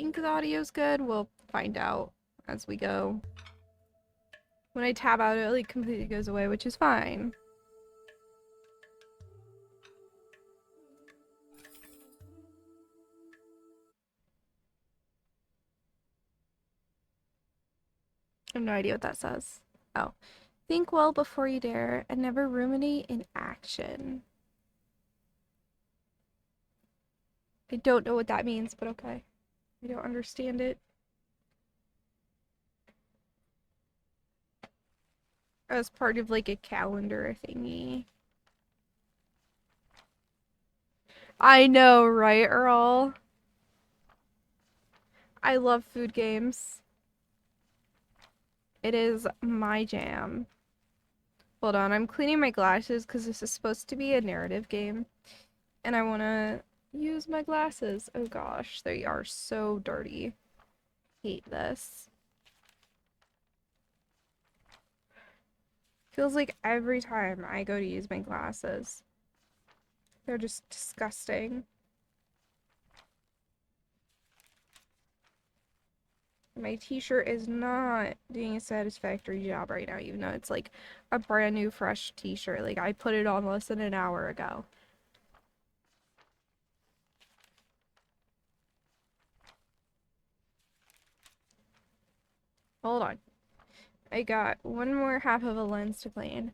think the audio's good. We'll find out as we go. When I tab out, it like completely goes away, which is fine. I have no idea what that says. Oh. Think well before you dare and never ruminate in action. I don't know what that means, but okay. I don't understand it. As part of like a calendar thingy. I know, right, Earl? I love food games. It is my jam. Hold on, I'm cleaning my glasses because this is supposed to be a narrative game. And I want to use my glasses. Oh gosh, they are so dirty. Hate this. Feels like every time I go to use my glasses, they're just disgusting. My t-shirt is not doing a satisfactory job right now, even though it's like a brand new fresh t-shirt. Like I put it on less than an hour ago. Hold on. I got one more half of a lens to clean.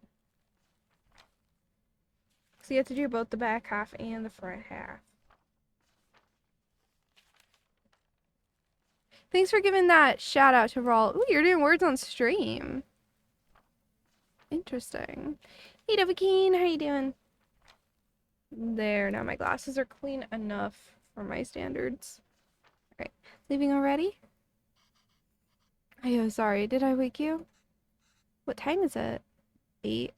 So you have to do both the back half and the front half. Thanks for giving that shout out to Rawl. Ooh, you're doing words on stream. Interesting. Hey, Dovahkeen, how you doing? There, now my glasses are clean enough for my standards. Alright, leaving already? I'm sorry, did I wake you? What time is it? 8.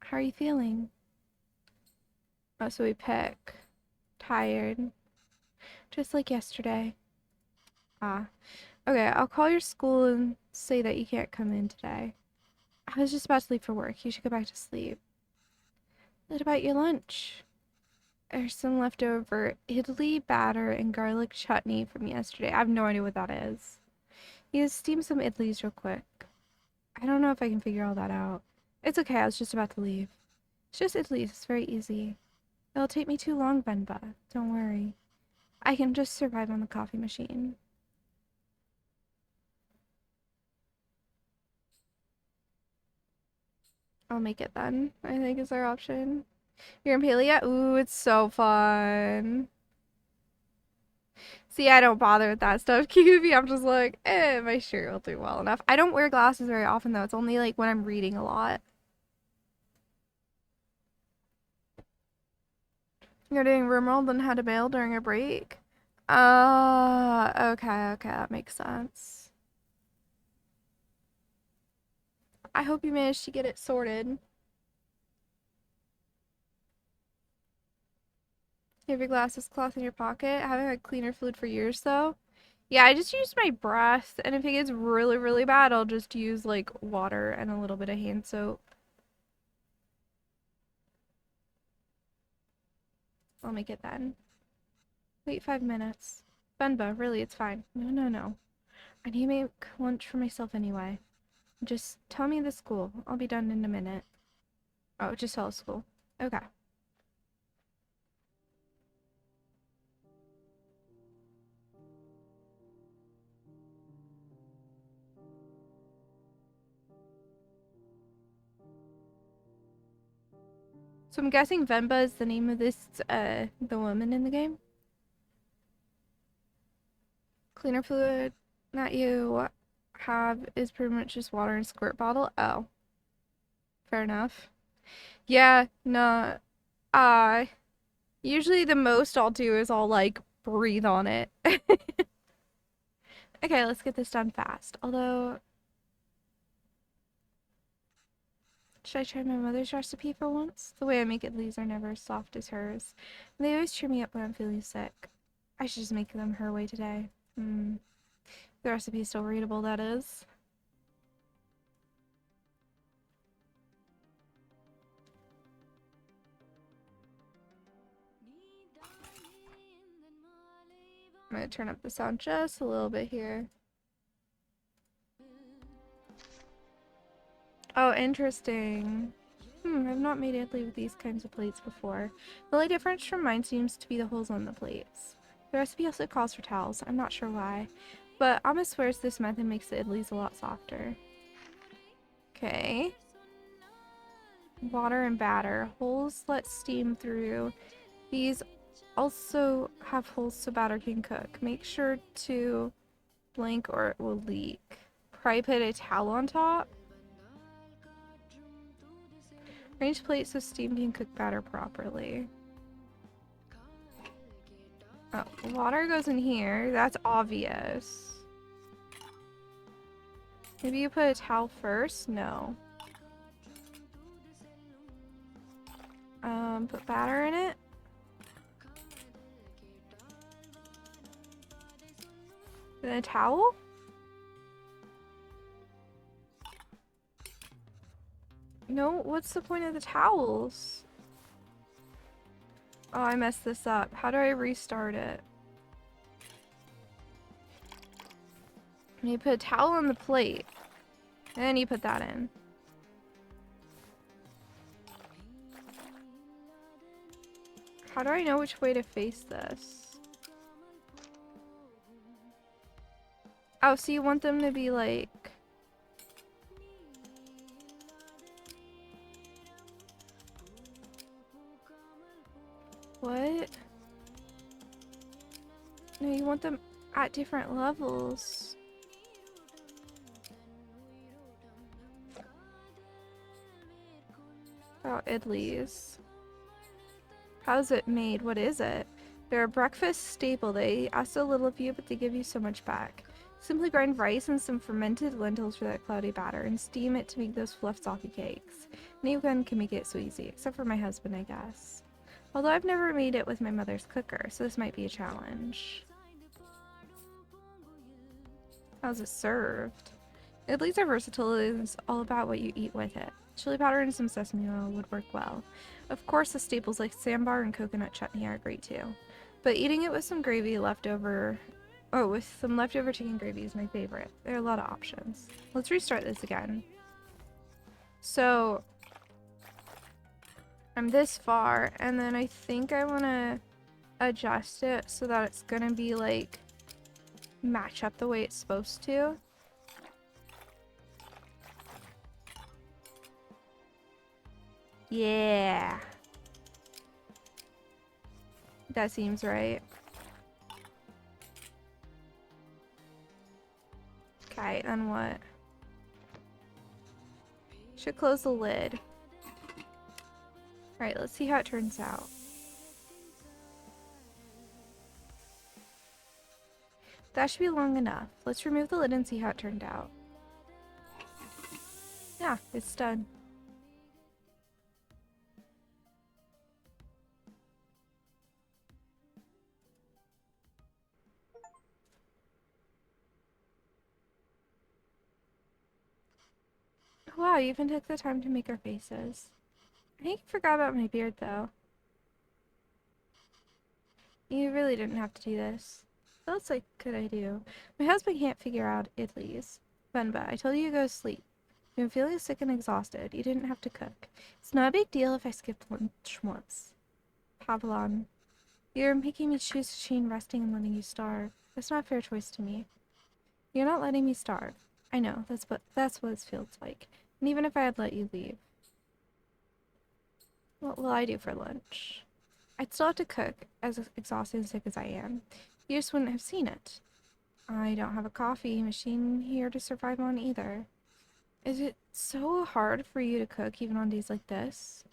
How are you feeling? Oh, so we pick. Tired. Just like yesterday. Ah. Okay, I'll call your school and say that you can't come in today. I was just about to leave for work. You should go back to sleep. What about your lunch? There's some leftover idli batter and garlic chutney from yesterday. I have no idea what that is. You just steam some idlis real quick. I don't know if I can figure all that out. It's okay, I was just about to leave. It's just idlis, it's very easy. It'll take me too long, Venba. Don't worry. I can just survive on the coffee machine. I'll make it then, I think is our option. You're in Palia? Ooh, it's so fun. See, I don't bother with that stuff, QB. I'm just like, my shirt will do well enough. I don't wear glasses very often, though. It's only, like, when I'm reading a lot. You're doing room then had to bail during a break? Okay, that makes sense. I hope you managed to get it sorted. You have your glasses cloth in your pocket. I haven't had cleaner fluid for years, though. Yeah, I just use my breath, and if it gets really, really bad, I'll just use, like, water and a little bit of hand soap. I'll make it then. Wait 5 minutes. Venba, really, it's fine. No. I need to make lunch for myself anyway. Just tell me the school. I'll be done in a minute. Oh, just tell the school. Okay. So I'm guessing Venba is the name of this, the woman in the game? Cleaner fluid that you have is pretty much just water and squirt bottle. Oh. Fair enough. Yeah, no. Usually the most I'll do is I'll, like, breathe on it. Okay, let's get this done fast. Although, should I try my mother's recipe for once? The way I make it, these are never as soft as hers. And they always cheer me up when I'm feeling sick. I should just make them her way today. The recipe is still readable, that is. I'm gonna turn up the sound just a little bit here. Oh, interesting. I've not made Italy with these kinds of plates before. The only difference from mine seems to be the holes on the plates. The recipe also calls for towels. I'm not sure why. But Amma swears this method makes the idlis a lot softer. Okay. Water and batter. Holes let steam through. These also have holes so batter can cook. Make sure to blank or it will leak. Probably put a towel on top. Arrange plates so steam can cook batter properly. Oh, water goes in here. That's obvious. Maybe you put a towel first? No. Put batter in it. Then a towel? No, what's the point of the towels? Oh, I messed this up. How do I restart it? You put a towel on the plate. And you put that in. How do I know which way to face this? Oh, so you want them to be like... What? No, you want them at different levels. Oh, idlis. How's it made? What is it? They're a breakfast staple. They ask a little of you, but they give you so much back. Simply grind rice and some fermented lentils for that cloudy batter and steam it to make those fluff soppy cakes. Anyone can make it so easy, except for my husband, I guess. Although I've never made it with my mother's cooker, so this might be a challenge. How's it served? Idlis are versatile. It's all about what you eat with it. Chili powder and some sesame oil would work well. Of course, the staples like sambar and coconut chutney are great too. But eating it with some gravy leftover... Oh, with some leftover chicken gravy is my favorite. There are a lot of options. Let's restart this again. So... I'm this far, and then I think I want to adjust it so that it's going to be like... match up the way it's supposed to. Yeah. That seems right. Okay, then what? Should close the lid. Alright, let's see how it turns out. That should be long enough. Let's remove the lid and see how it turned out. Yeah, it's done. Wow, you even took the time to make our faces. I think you forgot about my beard, though. You really didn't have to do this. Feels like could I do? My husband can't figure out idlis. Venba, I told you to go to sleep. You've been feeling sick and exhausted. You didn't have to cook. It's not a big deal if I skipped lunch once. Pavlon, you're making me choose between resting and letting you starve. That's not a fair choice to me. You're not letting me starve. I know, that's what it feels like. And even if I had let you leave. What will I do for lunch? I'd still have to cook, as exhausted and sick as I am. You just wouldn't have seen it. I don't have a coffee machine here to survive on either. Is it so hard for you to cook even on days like this?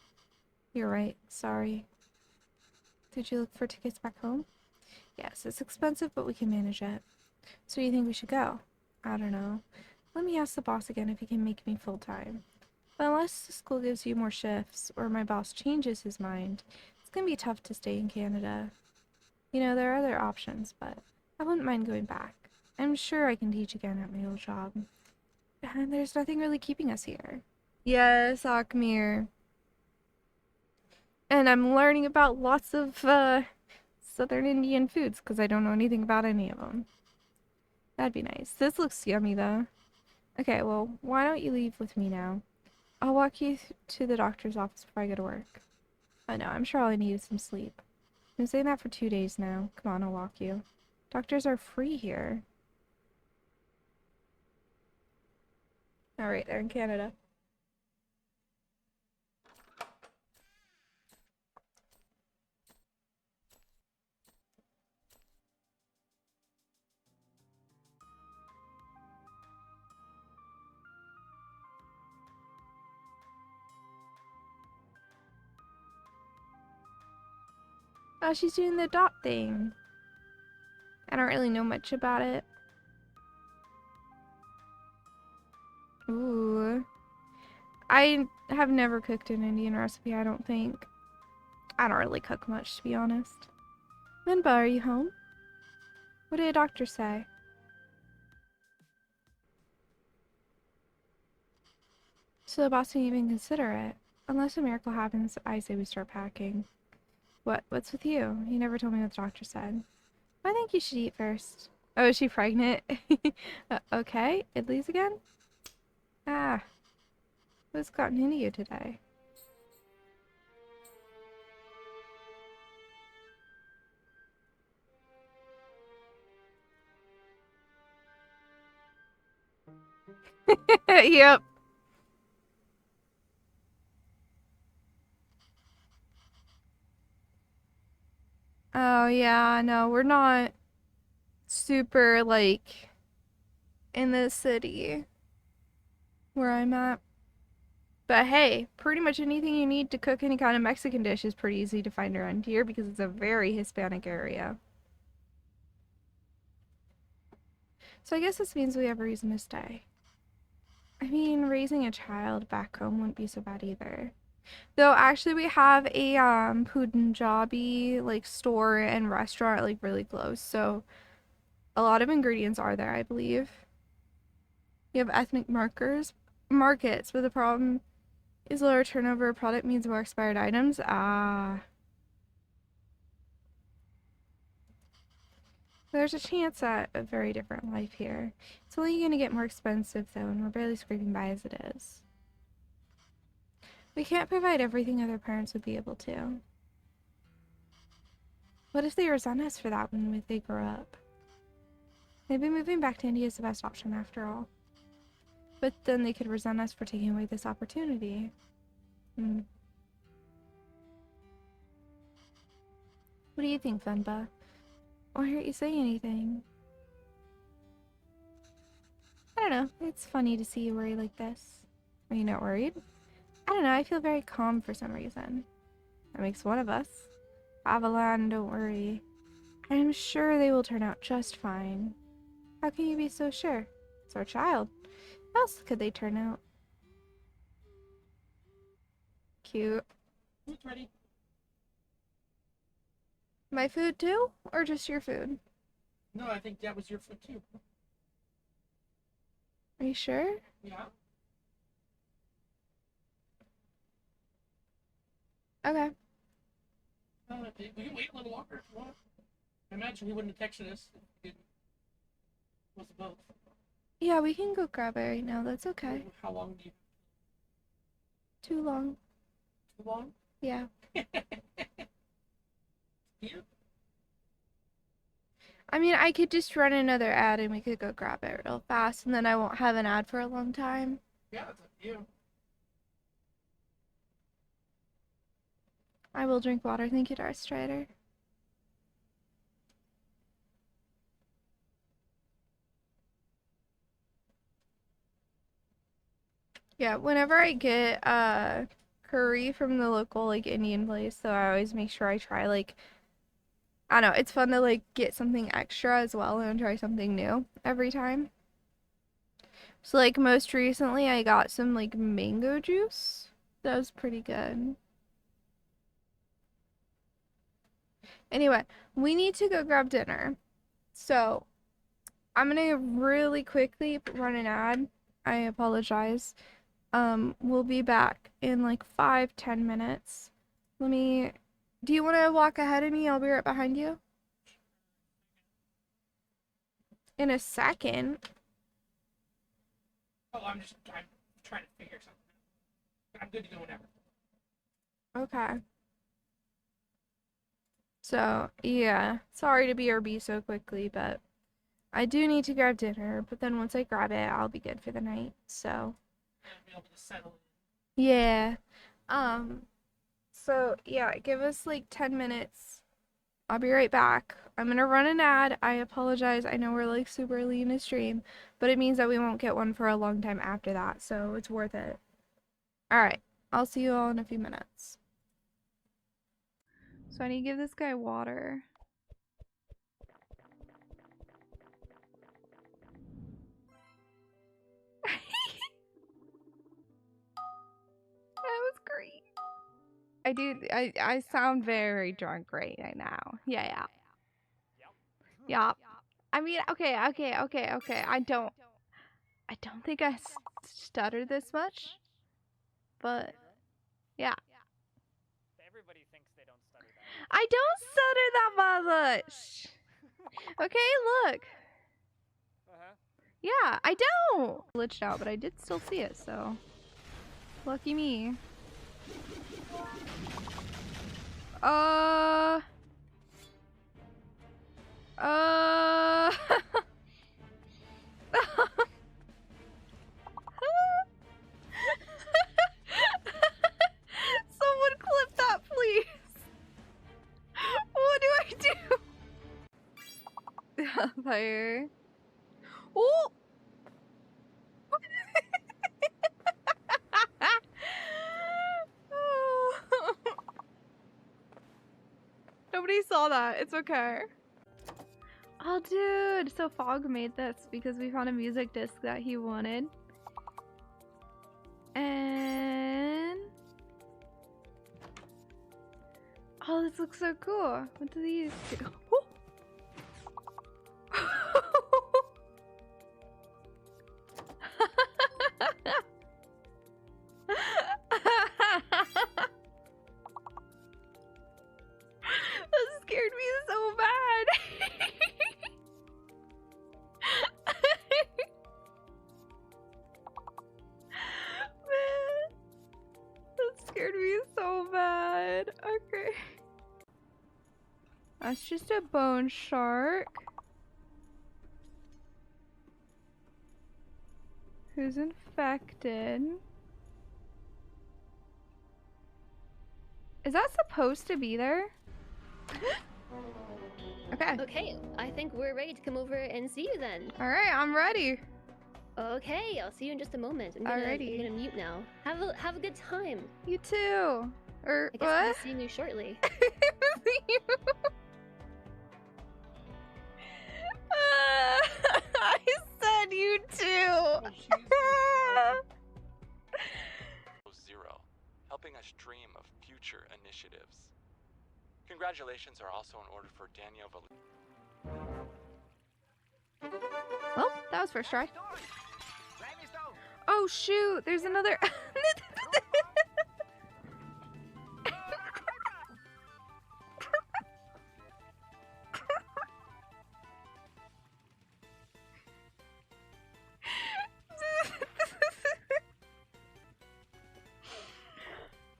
You're right, sorry. Did you look for tickets back home? Yes, it's expensive, but we can manage it. So you think we should go? I don't know. Let me ask the boss again if he can make me full-time. But unless the school gives you more shifts, or my boss changes his mind, it's gonna be tough to stay in Canada. You know, there are other options, but I wouldn't mind going back. I'm sure I can teach again at my old job. And there's nothing really keeping us here. Yes, Akmir. And I'm learning about lots of, Southern Indian foods because I don't know anything about any of them. That'd be nice. This looks yummy though. Okay, well, why don't you leave with me now? I'll walk you to the doctor's office before I go to work. I know, I'm sure all I need is some sleep. I've been saying that for 2 days now. Come on, I'll walk you. Doctors are free here. Alright, they're in Canada. Oh, she's doing the dot thing. I don't really know much about it. Ooh. I have never cooked an Indian recipe, I don't think. I don't really cook much, to be honest. Venba, are you home? What did a doctor say? So the boss didn't even consider it. Unless a miracle happens, I say we start packing. What's with you? You never told me what the doctor said. I think you should eat first. Oh, is she pregnant? Okay, Idli's again? Ah, what's gotten into you today? Yep. Oh, yeah, no, we're not super, like, in the city where I'm at. But hey, pretty much anything you need to cook any kind of Mexican dish is pretty easy to find around here because it's a very Hispanic area. So I guess this means we have a reason to stay. I mean, raising a child back home wouldn't be so bad either. Though actually we have a Punjabi like store and restaurant like really close, so a lot of ingredients are there, I believe. You have ethnic markets, but the problem is lower turnover product means more expired items. Ah. There's a chance at a very different life here. It's only going to get more expensive though, and we're barely scraping by as it is. We can't provide everything other parents would be able to. What if they resent us for that when they grow up? Maybe moving back to India is the best option after all. But then they could resent us for taking away this opportunity. Hmm. What do you think, Venba? Why aren't you saying anything? I don't know. It's funny to see you worry like this. Are you not worried? I don't know. I feel very calm for some reason. That makes one of us. Avalan, don't worry. I'm sure they will turn out just fine. How can you be so sure? It's our child. How else could they turn out? Cute. It's ready. My food too? Or just your food? No, I think that was your foot too. Are you sure? Yeah. Okay. We can wait a little longer if you want. I imagine he wouldn't have texted us if it was both. Yeah, we can go grab it right now. That's okay. How long do you? Too long. Too long? Yeah. Yeah. I mean, I could just run another ad and we could go grab it real fast and then I won't have an ad for a long time. Yeah, it's up to you. I will drink water. Thank you, Darth Strider. Yeah, whenever I get curry from the local like Indian place, so I always make sure I try like I don't know, it's fun to like get something extra as well and try something new every time. So like most recently I got some like mango juice. That was pretty good. Anyway, we need to go grab dinner. So I'm gonna really quickly run an ad. I apologize. We'll be back in like 5-10 minutes. Do you want to walk ahead of me? I'll be right behind you. in a second. Oh, I'm trying to figure something out. I'm good to go whenever. Okay. So, yeah. Sorry to BRB so quickly, but I do need to grab dinner, but then once I grab it, I'll be good for the night. So, I'll be able to settle yeah. So yeah, give us like 10 minutes. I'll be right back. I'm gonna run an ad. I apologize. I know we're like super early in the stream, but it means that we won't get one for a long time after that, so it's worth it. Alright, I'll see you all in a few minutes. So I need to give this guy water. That was great. I sound very drunk right now. Yeah. Yeah. I mean, okay. I don't think I stutter this much, but yeah. Everybody thinks they don't stutter that. I don't stutter that much. Okay, look. Yeah, I don't. Glitched out, but I did still see it, so lucky me. Someone clip that, please. What do I do? Fire. Oh! Nobody saw that. It's okay. Oh, dude. So Fog made this because we found a music disc that he wanted. And... oh, this looks so cool. What do these do? Oh! That scared me so bad. Man, that scared me so bad. Okay. That's just a bone shark. Who's infected? Is that supposed to be there? Okay. Okay, I think we're ready to come over and see you then. Alright, I'm ready. Okay, I'll see you in just a moment. I'm Alrighty. gonna mute now. Have a good time. You too. Or I guess I'll what? be seeing you shortly. I said you too. Zero, helping us dream of future initiatives. Congratulations are also in order for Daniel Well, that was first try. Oh shoot, there's another.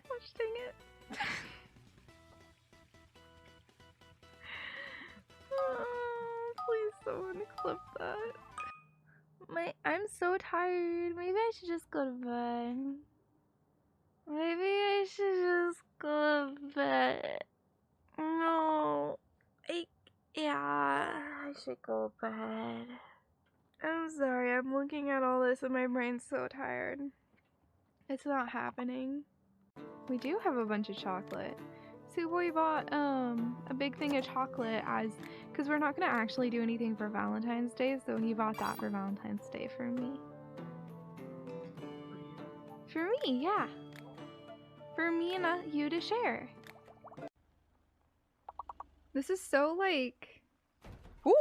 Gosh dang it. Oh, please someone clip that. I'm so tired. Maybe I should just go to bed. Maybe I should just go to bed. No. Yeah, I should go to bed. I'm sorry, I'm looking at all this and my brain's so tired. It's not happening. We do have a bunch of chocolate. Suwey bought a big thing of chocolate because we're not gonna actually do anything for Valentine's Day, so he bought that for Valentine's Day for me. For me, yeah. For me and you to share. This is so like... Ooh!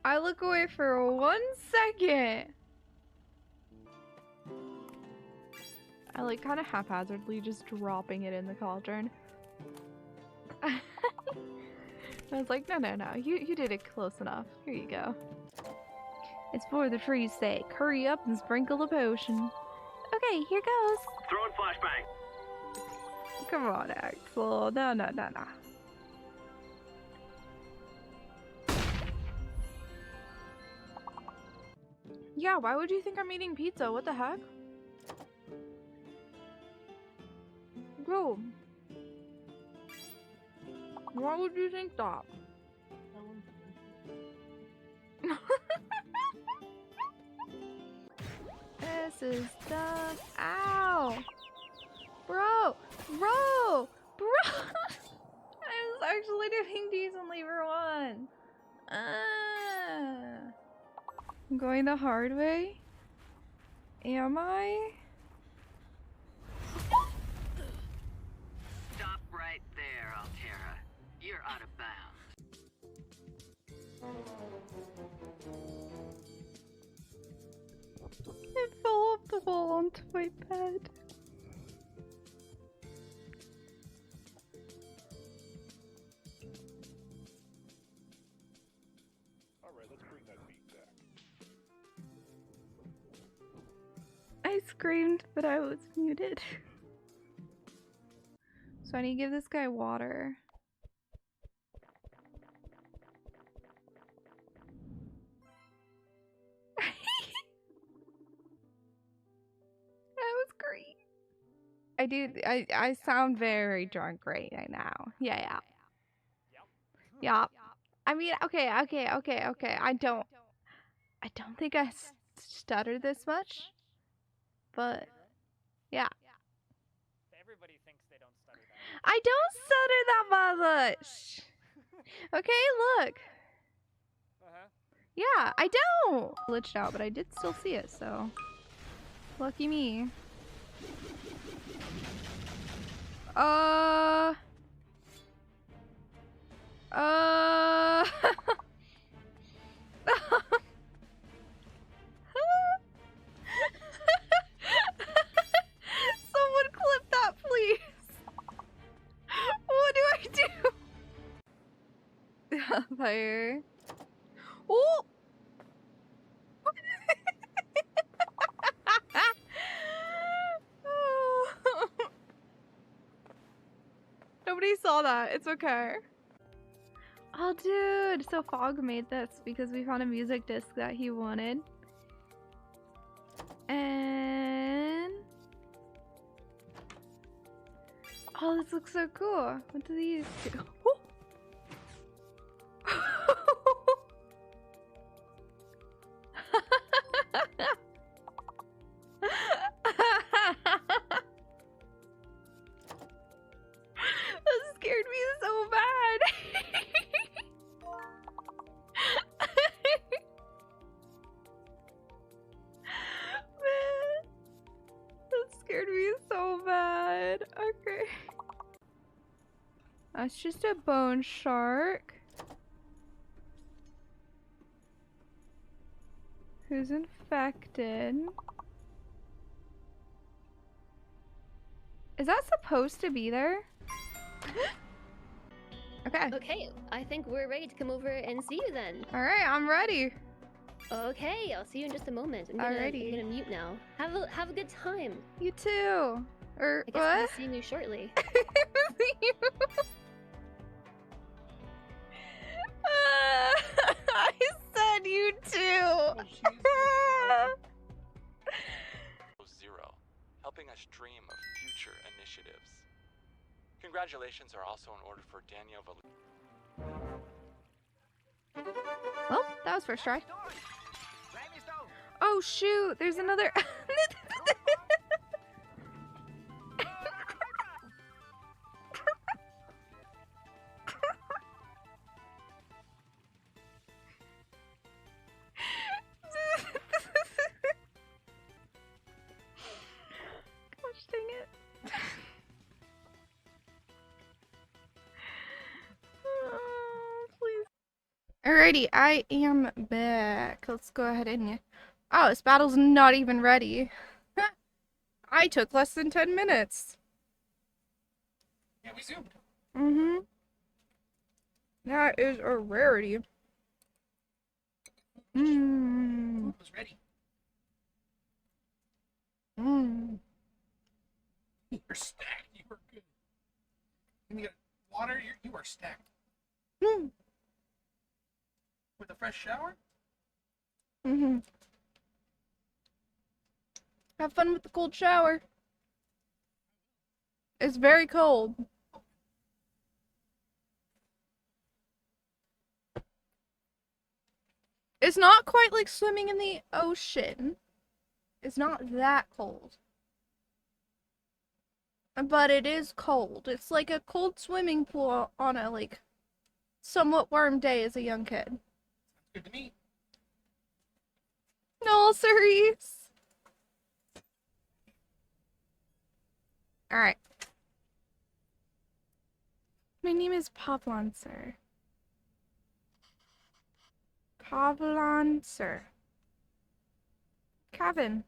I look away for 1 second. I like kind of haphazardly just dropping it in the cauldron. I was like, no, no, no. You did it close enough. Here you go. It's for the tree's sake. Hurry up and sprinkle the potion. Okay, here goes. Throwing flashbang. Come on, Axel. No, no, no, no. Yeah, why would you think I'm eating pizza? What the heck? Bro. Why would you think that? This is the... Ow! Bro! Bro! Bro! I was actually doing decent lever one. I'm going the hard way? Am I? Stop right there, Altera. You're out of bounds. It fell off the wall onto my bed. Alright, let's bring that beat back. I screamed, but I was muted. So I need to give this guy water. That was great. I sound very drunk right now. Yeah. Yup. I mean, okay. I don't think I stutter this much. But yeah. Everybody thinks they don't stutter that. I don't stutter that much. Okay, look. Yeah, I don't. Glitched out, but I did still see it, so lucky me. Someone clip that, please. What do I do? Fire. Oh! Nobody saw that. It's okay. Oh, dude. So Fog made this because we found a music disc that he wanted. And... oh, this looks so cool. What do these do? Oh! That scared me so bad. Man, that scared me so bad. Okay. That's just a bone shark. Who's infected? Is that supposed to be there? Okay. Okay, I think we're ready to come over and see you then. Alright, I'm ready. Okay, I'll see you in just a moment. I'm Alrighty. gonna mute now. Have a good time. You too. Or I guess I'll what? be seeing you shortly. I said you too. Zero, helping us dream of future initiatives. Congratulations are also in order for Daniel Well, that was first try. Oh shoot, there's another. Gosh dang it. Oh, please. Alrighty, I am back. Let's go ahead and... oh, this battle's not even ready. I took less than 10 minutes. Yeah, we zoomed. Mm-hmm. That is a rarity. Mmm. Food was ready. Mmm. You were stacked. You were good. And you got water. You are stacked. Mm. With a fresh shower? Mm-hmm. Have fun with the cold shower. It's very cold. It's not quite like swimming in the ocean. It's not that cold. But it is cold. It's like a cold swimming pool on a like somewhat warm day as a young kid. Good to me. No, Cerise. Alright. My name is Pavlon, sir. Pavlon, sir. Kevin.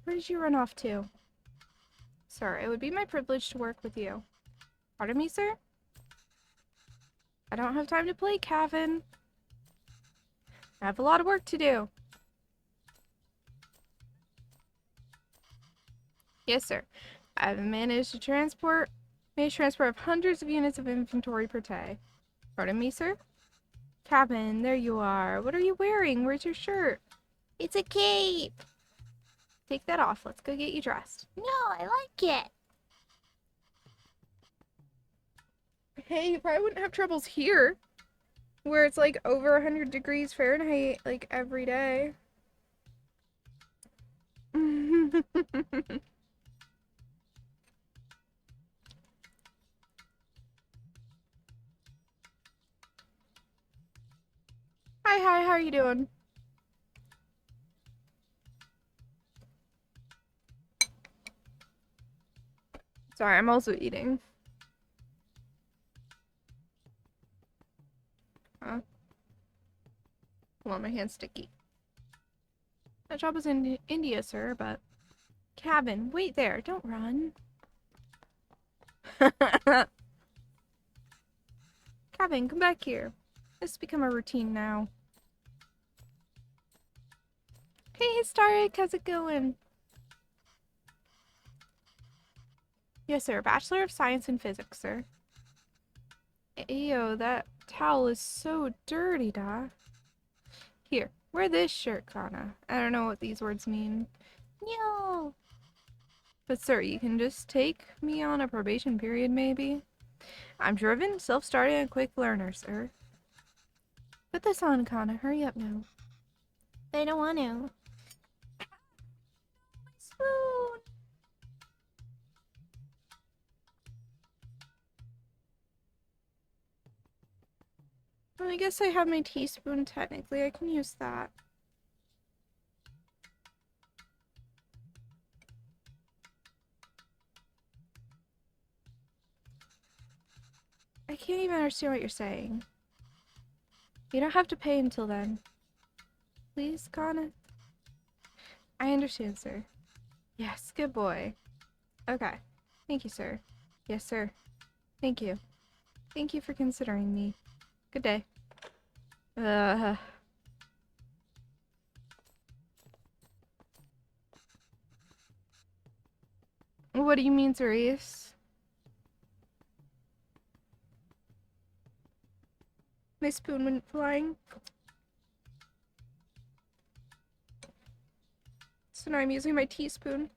Where did you run off to? Sir, it would be my privilege to work with you. Pardon me, sir? I don't have time to play, Kevin. I have a lot of work to do. Yes, sir. I've managed transport of hundreds of units of inventory per day. Pardon me, sir? Kevin, there you are. What are you wearing? Where's your shirt? It's a cape. Take that off. Let's go get you dressed. No, I like it. Hey, you probably wouldn't have troubles here, where it's like over 100 degrees Fahrenheit like every day. Hi, how are you doing? Sorry, I'm also eating. Huh? Hold on, my hand's sticky. That job is in India, sir, but... Cabin, wait there, don't run. Cabin, come back here. This has become a routine now. Hey, Historic, how's it going? Yes, sir. Bachelor of Science in Physics, sir. Ew, that towel is so dirty, da. Here, wear this shirt, Kana. I don't know what these words mean. No. But, sir, you can just take me on a probation period, maybe? I'm driven, self-starting, and quick learner, sir. Put this on, Kana. Hurry up now. They don't want to. My spoon. Well, I guess I have my teaspoon, technically. I can use that. I can't even understand what you're saying. You don't have to pay until then. Please, Kana? I understand, sir. Yes, good boy. Okay. Thank you, sir. Yes, sir. Thank you. Thank you for considering me. Good day. What do you mean, Therese? My spoon went flying. So now I'm using my teaspoon.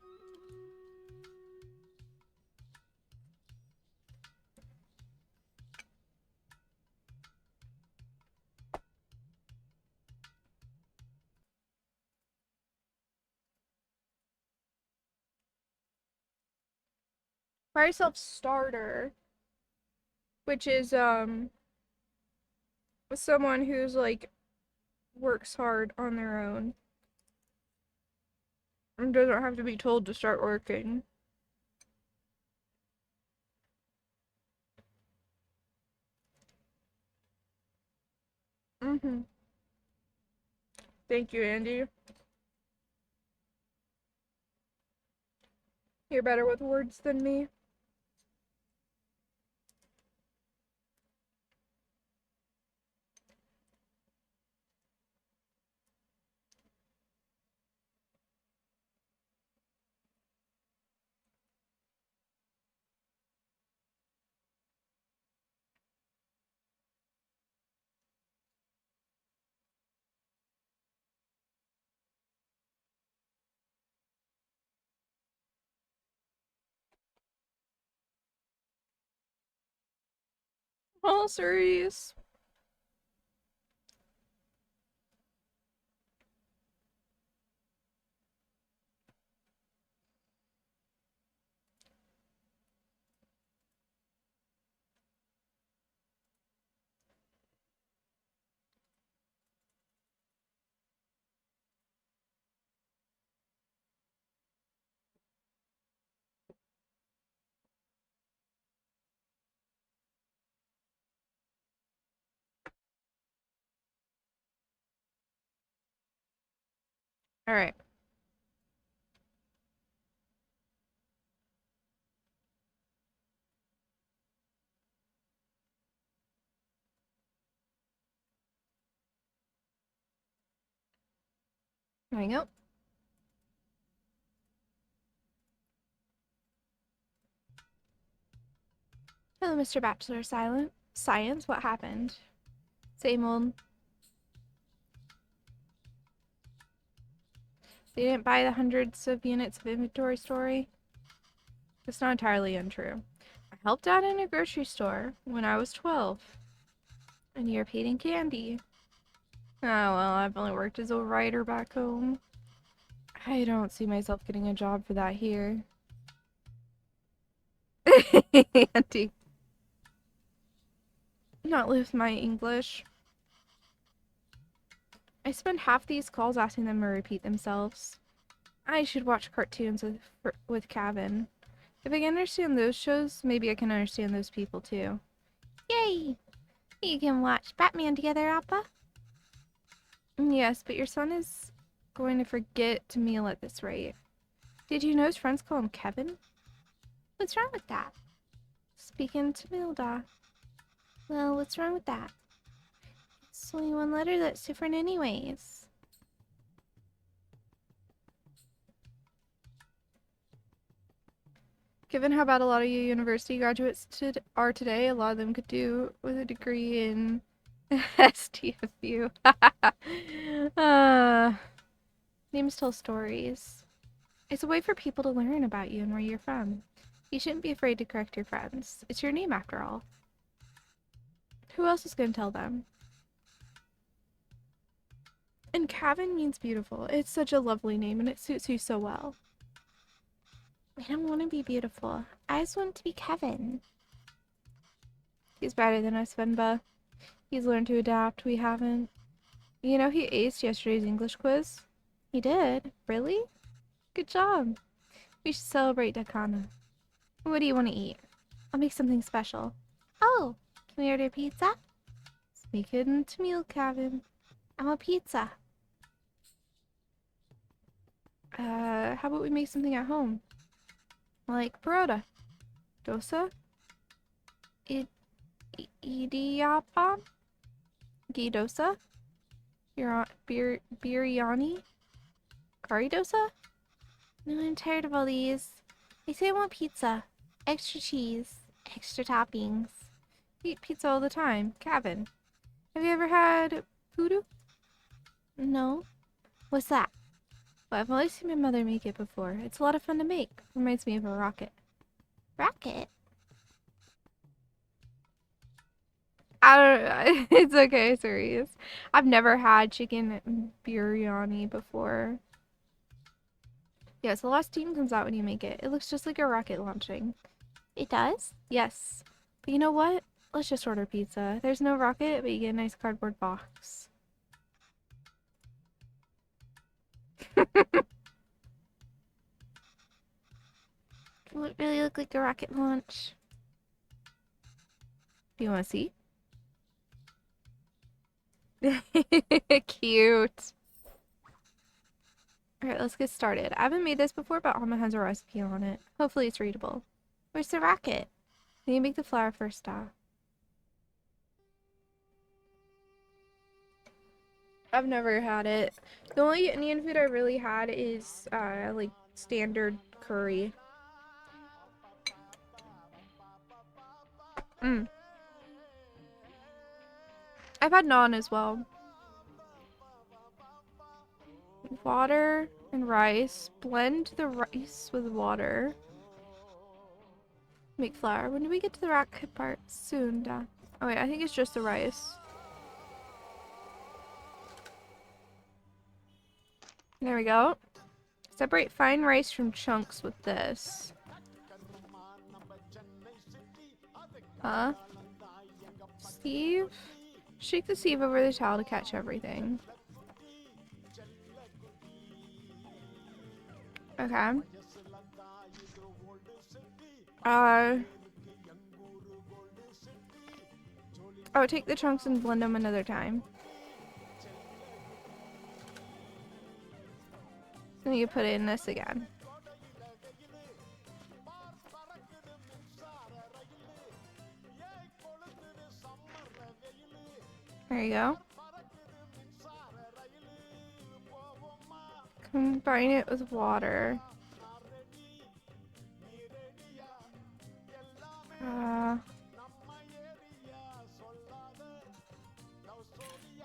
Buy yourself starter, which is someone who's like works hard on their own and doesn't have to be told to start working. Thank you, Andy. You're better with words than me. Oh, Cerise. All right. There you go. Hello, Mr. Bachelor Science. What happened? Same old. They didn't buy the hundreds of units of inventory story. That's not entirely untrue. I helped out in a grocery store when I was 12. And you're eating candy. Oh, well, I've only worked as a writer back home. I don't see myself getting a job for that here. Auntie. Not with my English. I spend half these calls asking them to repeat themselves. I should watch cartoons with Kevin. If I can understand those shows, maybe I can understand those people too. Yay! You can watch Batman together, Appa. Yes, but your son is going to forget to meal at this rate. Did you know his friends call him Kevin? What's wrong with that? Speaking to Milda. Well, what's wrong with that? It's only one letter that's different anyways. Given how bad a lot of you university graduates are today, a lot of them could do with a degree in STFU. Names tell stories. It's a way for people to learn about you and where you're from. You shouldn't be afraid to correct your friends. It's your name after all. Who else is going to tell them? And Kevin means beautiful. It's such a lovely name and it suits you so well. I don't want to be beautiful. I just want to be Kevin. He's better than us, Venba. He's learned to adapt. We haven't. You know, he aced yesterday's English quiz. He did? Really? Good job. We should celebrate Dakana. What do you want to eat? I'll make something special. Oh, can we order pizza? Speak it into meal, Kevin. I want pizza. How about we make something at home? Like paroda. Dosa? Idiyappam? Ghee dosa? Biryani? Curry dosa? No, I'm tired of all these. I say I want pizza. Extra cheese. Extra toppings. I eat pizza all the time. Kevin. Have you ever had voodoo? No. What's that? Well, I've only seen my mother make it before. It's a lot of fun to make. Reminds me of a rocket. Rocket? I don't know. It's okay, serious. I've never had chicken biryani before. Yes, a lot of steam comes out when you make it. It looks just like a rocket launching. It does? Yes. But you know what? Let's just order pizza. There's no rocket, but you get a nice cardboard box. Will it really look like a rocket launch? Do you want to see? Cute. Alright, let's get started. I haven't made this before, but Alma has a recipe on it. Hopefully it's readable. Where's the rocket? Can you make the flour first, I've never had it. The only Indian food I really had is, like, standard curry. I've had naan as well. Water and rice. Blend the rice with water. Make flour. When do we get to the rocket part? Soon, Oh wait, I think it's just the rice. There we go. Separate fine rice from chunks with this. Huh? Sieve? Shake the sieve over the towel to catch everything. Okay. Oh, take the chunks and blend them another time. Then you put it in this again. There you go. Combine it with water.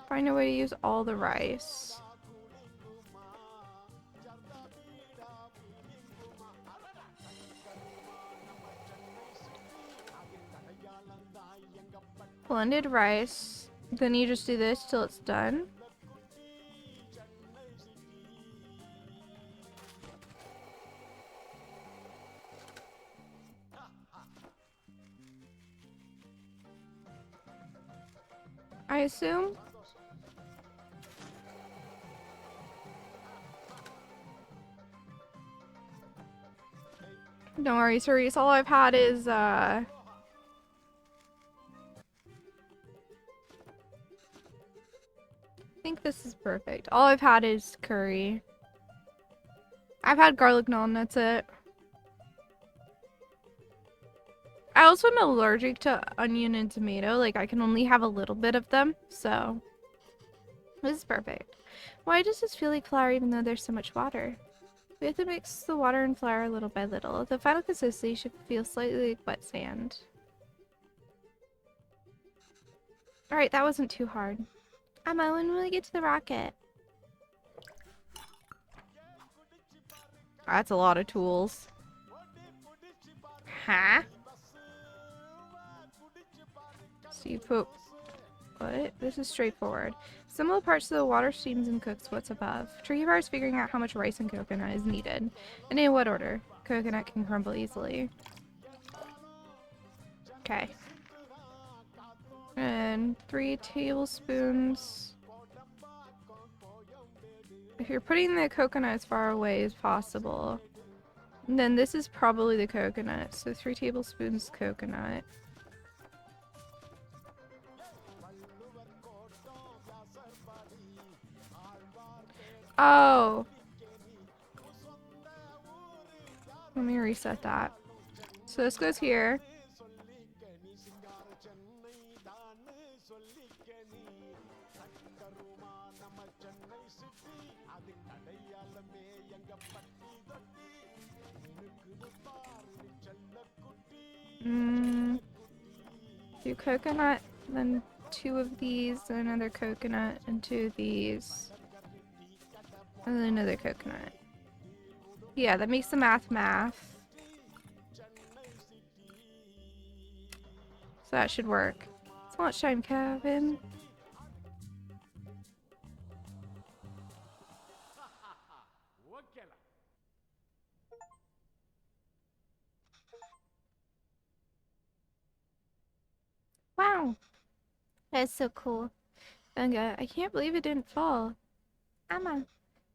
Find a way to use all the rice. Blended rice. Then you just do this till it's done. I assume. Don't worry, Cerise. All I've had is, I think this is perfect. All I've had is curry. I've had garlic naan, that's it. I also am allergic to onion and tomato. Like, I can only have a little bit of them, so this is perfect. Why does this feel like flour even though there's so much water? We have to mix the water and flour little by little. The final consistency should feel slightly like wet sand. Alright, that wasn't too hard. Emma, when will we get to the rocket? That's a lot of tools. Huh? So you put... What? This is straightforward. Similar parts of the water steams and cooks what's above. Tricky part is figuring out how much rice and coconut is needed. And in what order. Coconut can crumble easily. Okay. And 3 tablespoons. If you're putting the coconut as far away as possible, then this is probably the coconut. So 3 tablespoons coconut. Oh. Let me reset that. So this goes here. Do coconut, then 2 of these, then another coconut, and 2 of these. And then another coconut. Yeah, that makes the math. So that should work. It's lunchtime, Kevin. Wow. That's so cool. Venga, I can't believe it didn't fall. Emma, can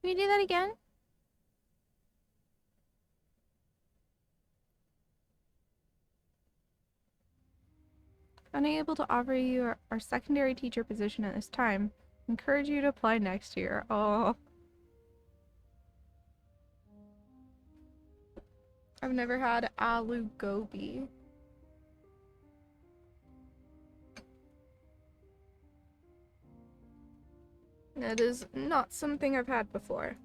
we do that again? Unable to offer you our secondary teacher position at this time. Encourage you to apply next year. Oh. I've never had aloo gobi. That is not something I've had before.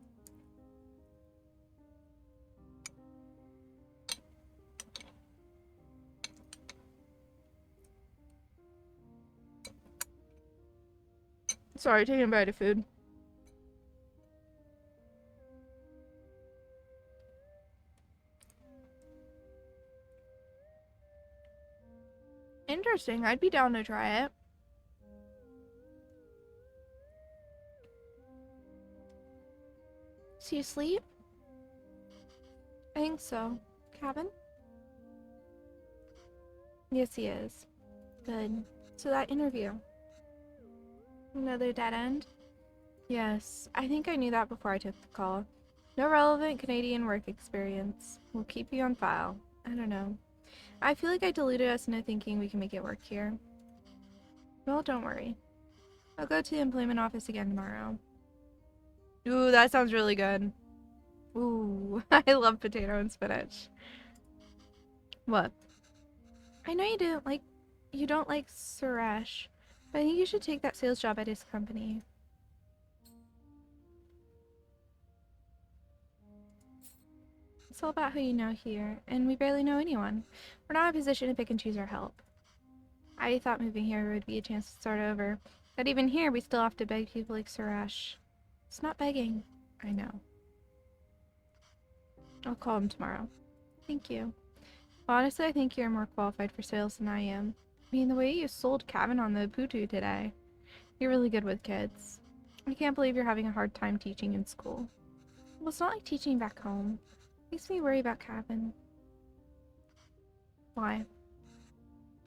Sorry, taking a bite of food. Interesting. I'd be down to try it. Is he asleep? I think so. Cabin? Yes, he is. Good. So that interview. Another dead end? Yes, I think I knew that before I took the call. No relevant Canadian work experience. We'll keep you on file. I don't know. I feel like I deluded us into thinking we can make it work here. Well, don't worry. I'll go to the employment office again tomorrow. Ooh, that sounds really good. Ooh, I love potato and spinach. What? I know you don't like Suresh, but I think you should take that sales job at his company. It's all about who you know here, and we barely know anyone. We're not in a position to pick and choose our help. I thought moving here would be a chance to start over, but even here we still have to beg people like Suresh. It's not begging. I know. I'll call him tomorrow. Thank you. Honestly, I think you're more qualified for sales than I am. I mean, the way you sold Kevin on the Putu today. You're really good with kids. I can't believe you're having a hard time teaching in school. Well, it's not like teaching back home. Makes me worry about Kevin. Why?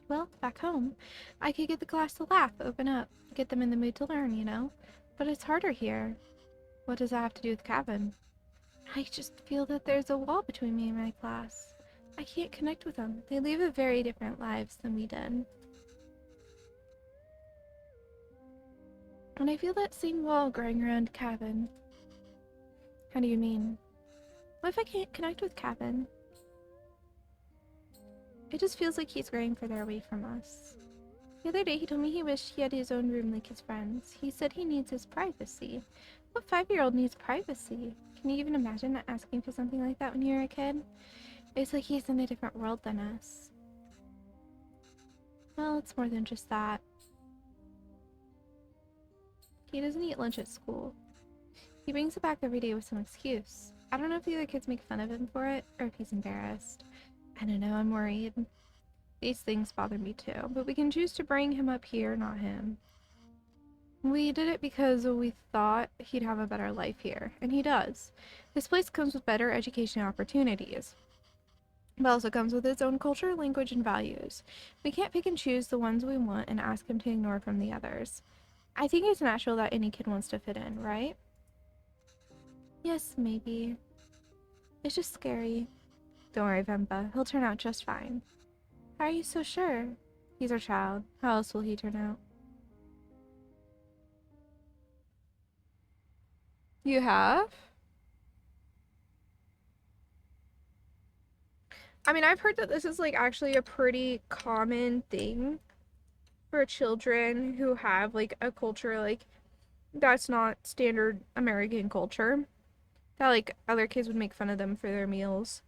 Well, back home, I could get the class to laugh, open up, get them in the mood to learn, you know? But it's harder here. What does that have to do with Kevin? I just feel that there's a wall between me and my class. I can't connect with them. They live very different lives than we did. And I feel that same wall growing around Kevin. How do you mean? What if I can't connect with Kevin? It just feels like he's growing further away from us. The other day he told me he wished he had his own room like his friends. He said he needs his privacy. What 5-year-old needs privacy? Can you even imagine asking for something like that when you were a kid? It's like he's in a different world than us. Well, it's more than just that. He doesn't eat lunch at school. He brings it back every day with some excuse. I don't know if the other kids make fun of him for it, or if he's embarrassed. I don't know, I'm worried. These things bother me too, but we can choose to bring him up here, not him. We did it because we thought he'd have a better life here, and he does. This place comes with better education opportunities, but also comes with its own culture, language, and values. We can't pick and choose the ones we want and ask him to ignore from the others. I think it's natural that any kid wants to fit in, right? Yes, maybe. It's just scary. Don't worry, Venba. He'll turn out just fine. How are you so sure? He's our child. How else will he turn out? You have? I mean, I've heard that this is like actually a pretty common thing for children who have like a culture like that's not standard American culture. That like other kids would make fun of them for their meals.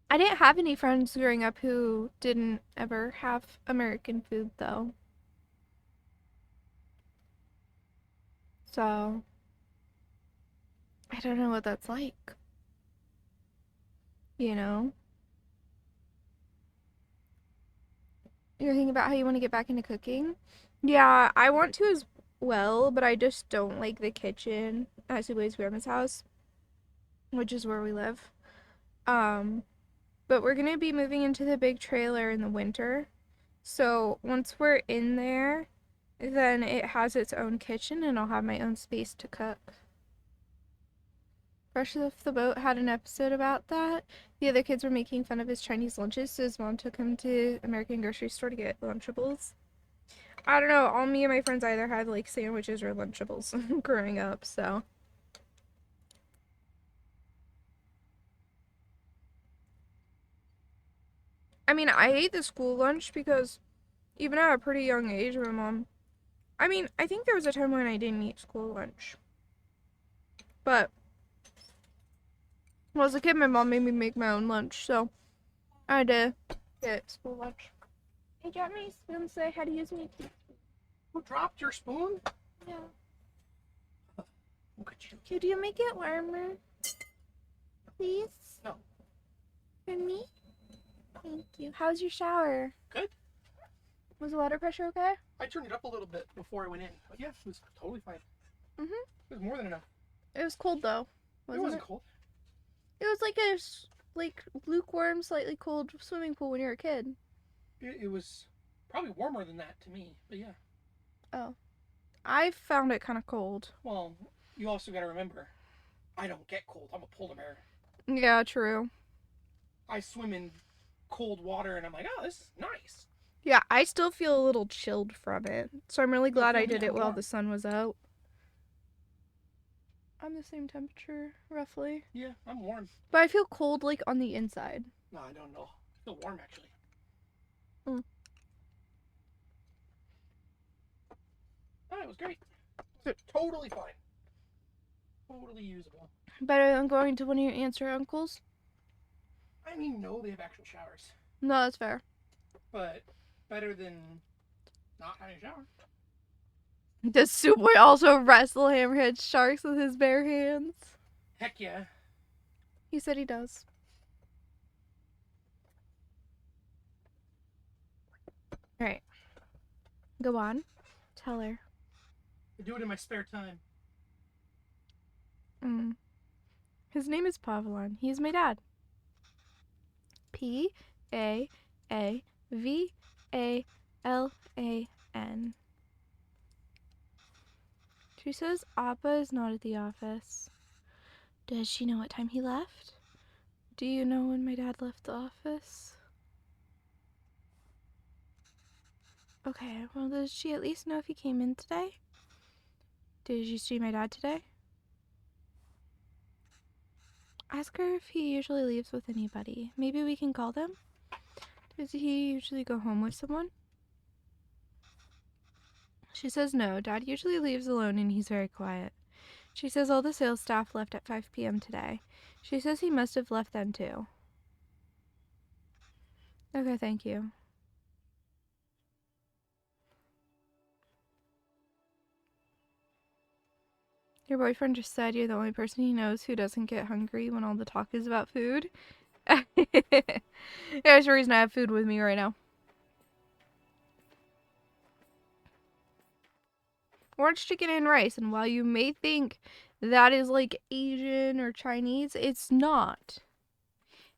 I didn't have any friends growing up who didn't ever have American food though. So, I don't know what that's like. You know? You're thinking about how you want to get back into cooking? Yeah, I want to as well, but I just don't like the kitchen at Suwey's grandma's house, which is where we live. Um, but we're gonna be moving into the big trailer in the winter. So once we're in there, then it has its own kitchen and I'll have my own space to cook. Fresh Off the Boat had an episode about that. The other kids were making fun of his Chinese lunches, so his mom took him to American grocery store to get Lunchables. I don't know, all me and my friends either had like sandwiches or Lunchables growing up, so. I mean, I ate the school lunch because even at a pretty young age, my mom. I mean, I think there was a time when I didn't eat school lunch. But when I was a kid, my mom made me make my own lunch, so I had to get school lunch. Hey, got my spoon so I had to use my teeth. Who dropped your spoon? Yeah. Look at you. Could you make it warmer? Please? No. For me? Thank you. How's your shower? Good. Was the water pressure okay? I turned it up a little bit before I went in. But yeah, it was totally fine. Mhm. It was more than enough. It was cold though. It wasn't cold. It was like a lukewarm, slightly cold swimming pool when you were a kid. It was probably warmer than that to me. But yeah. Oh. I found it kind of cold. Well, you also got to remember, I don't get cold. I'm a polar bear. Yeah, true. I swim in cold water and I'm like, oh, this is nice. Yeah, I still feel a little chilled from it. So I'm really glad I did it while warm. the sun was out. I'm the same temperature, roughly. Yeah, I'm warm. But I feel cold, like, on the inside. No, I don't know. I feel warm, actually. Mm. Oh, it was great. Totally fine. Totally usable. Better than going to one of your aunts or uncles? I didn't even know they have actual showers. No, that's fair. But better than not having a shower. Does Suwey also wrestle hammerhead sharks with his bare hands? Heck yeah. He said he does. Alright. Go on. Tell her. I do it in my spare time. His name is Pavlon. He's my dad. Pavvalan. She says Appa is not at the office. Does she know what time he left? Do you know when my dad left the office? Okay, well, does she at least know if he came in today? Did you see my dad today? Ask her if he usually leaves with anybody. Maybe we can call them? Does he usually go home with someone? She says no. Dad usually leaves alone and he's very quiet. She says all the sales staff left at 5 p.m. today. She says he must have left then too. Okay, thank you. Your boyfriend just said you're the only person he knows who doesn't get hungry when all the talk is about food. Yeah, that's the reason I have food with me right now. Orange chicken and rice, and while you may think that is like Asian or Chinese, it's not.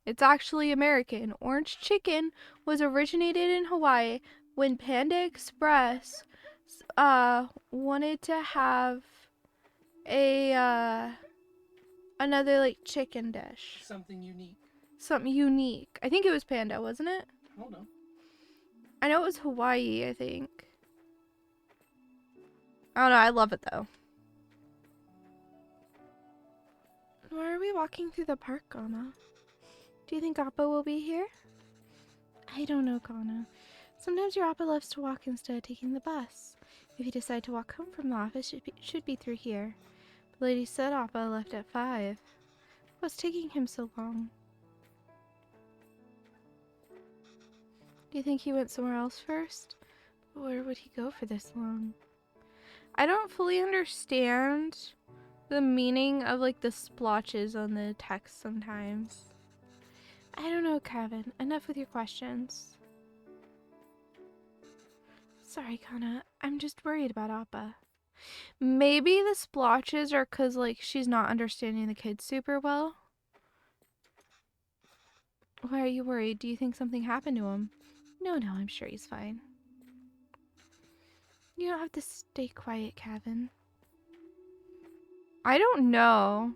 It's actually American. Orange chicken was originated in Hawaii when Panda Express wanted to have a another like chicken dish. Something unique. Something unique. I think it was Panda, wasn't it? I don't know. I know it was Hawaii, I think. I don't know, I love it though. Why are we walking through the park, Ghana? Do you think Appa will be here? I don't know, Ghana. Sometimes your Appa loves to walk instead of taking the bus. If you decide to walk home from the office, it should be through here. The lady said Appa left at 5. What's taking him so long? Do you think he went somewhere else first? Where would he go for this long? I don't fully understand the meaning of like the splotches on the text sometimes. I don't know, Kevin. Enough with your questions. Sorry, Kana. I'm just worried about Appa. Maybe the splotches are because like she's not understanding the kids super well. Why are you worried? Do you think something happened to him? No, I'm sure he's fine. You don't have to stay quiet, Kevin. I don't know.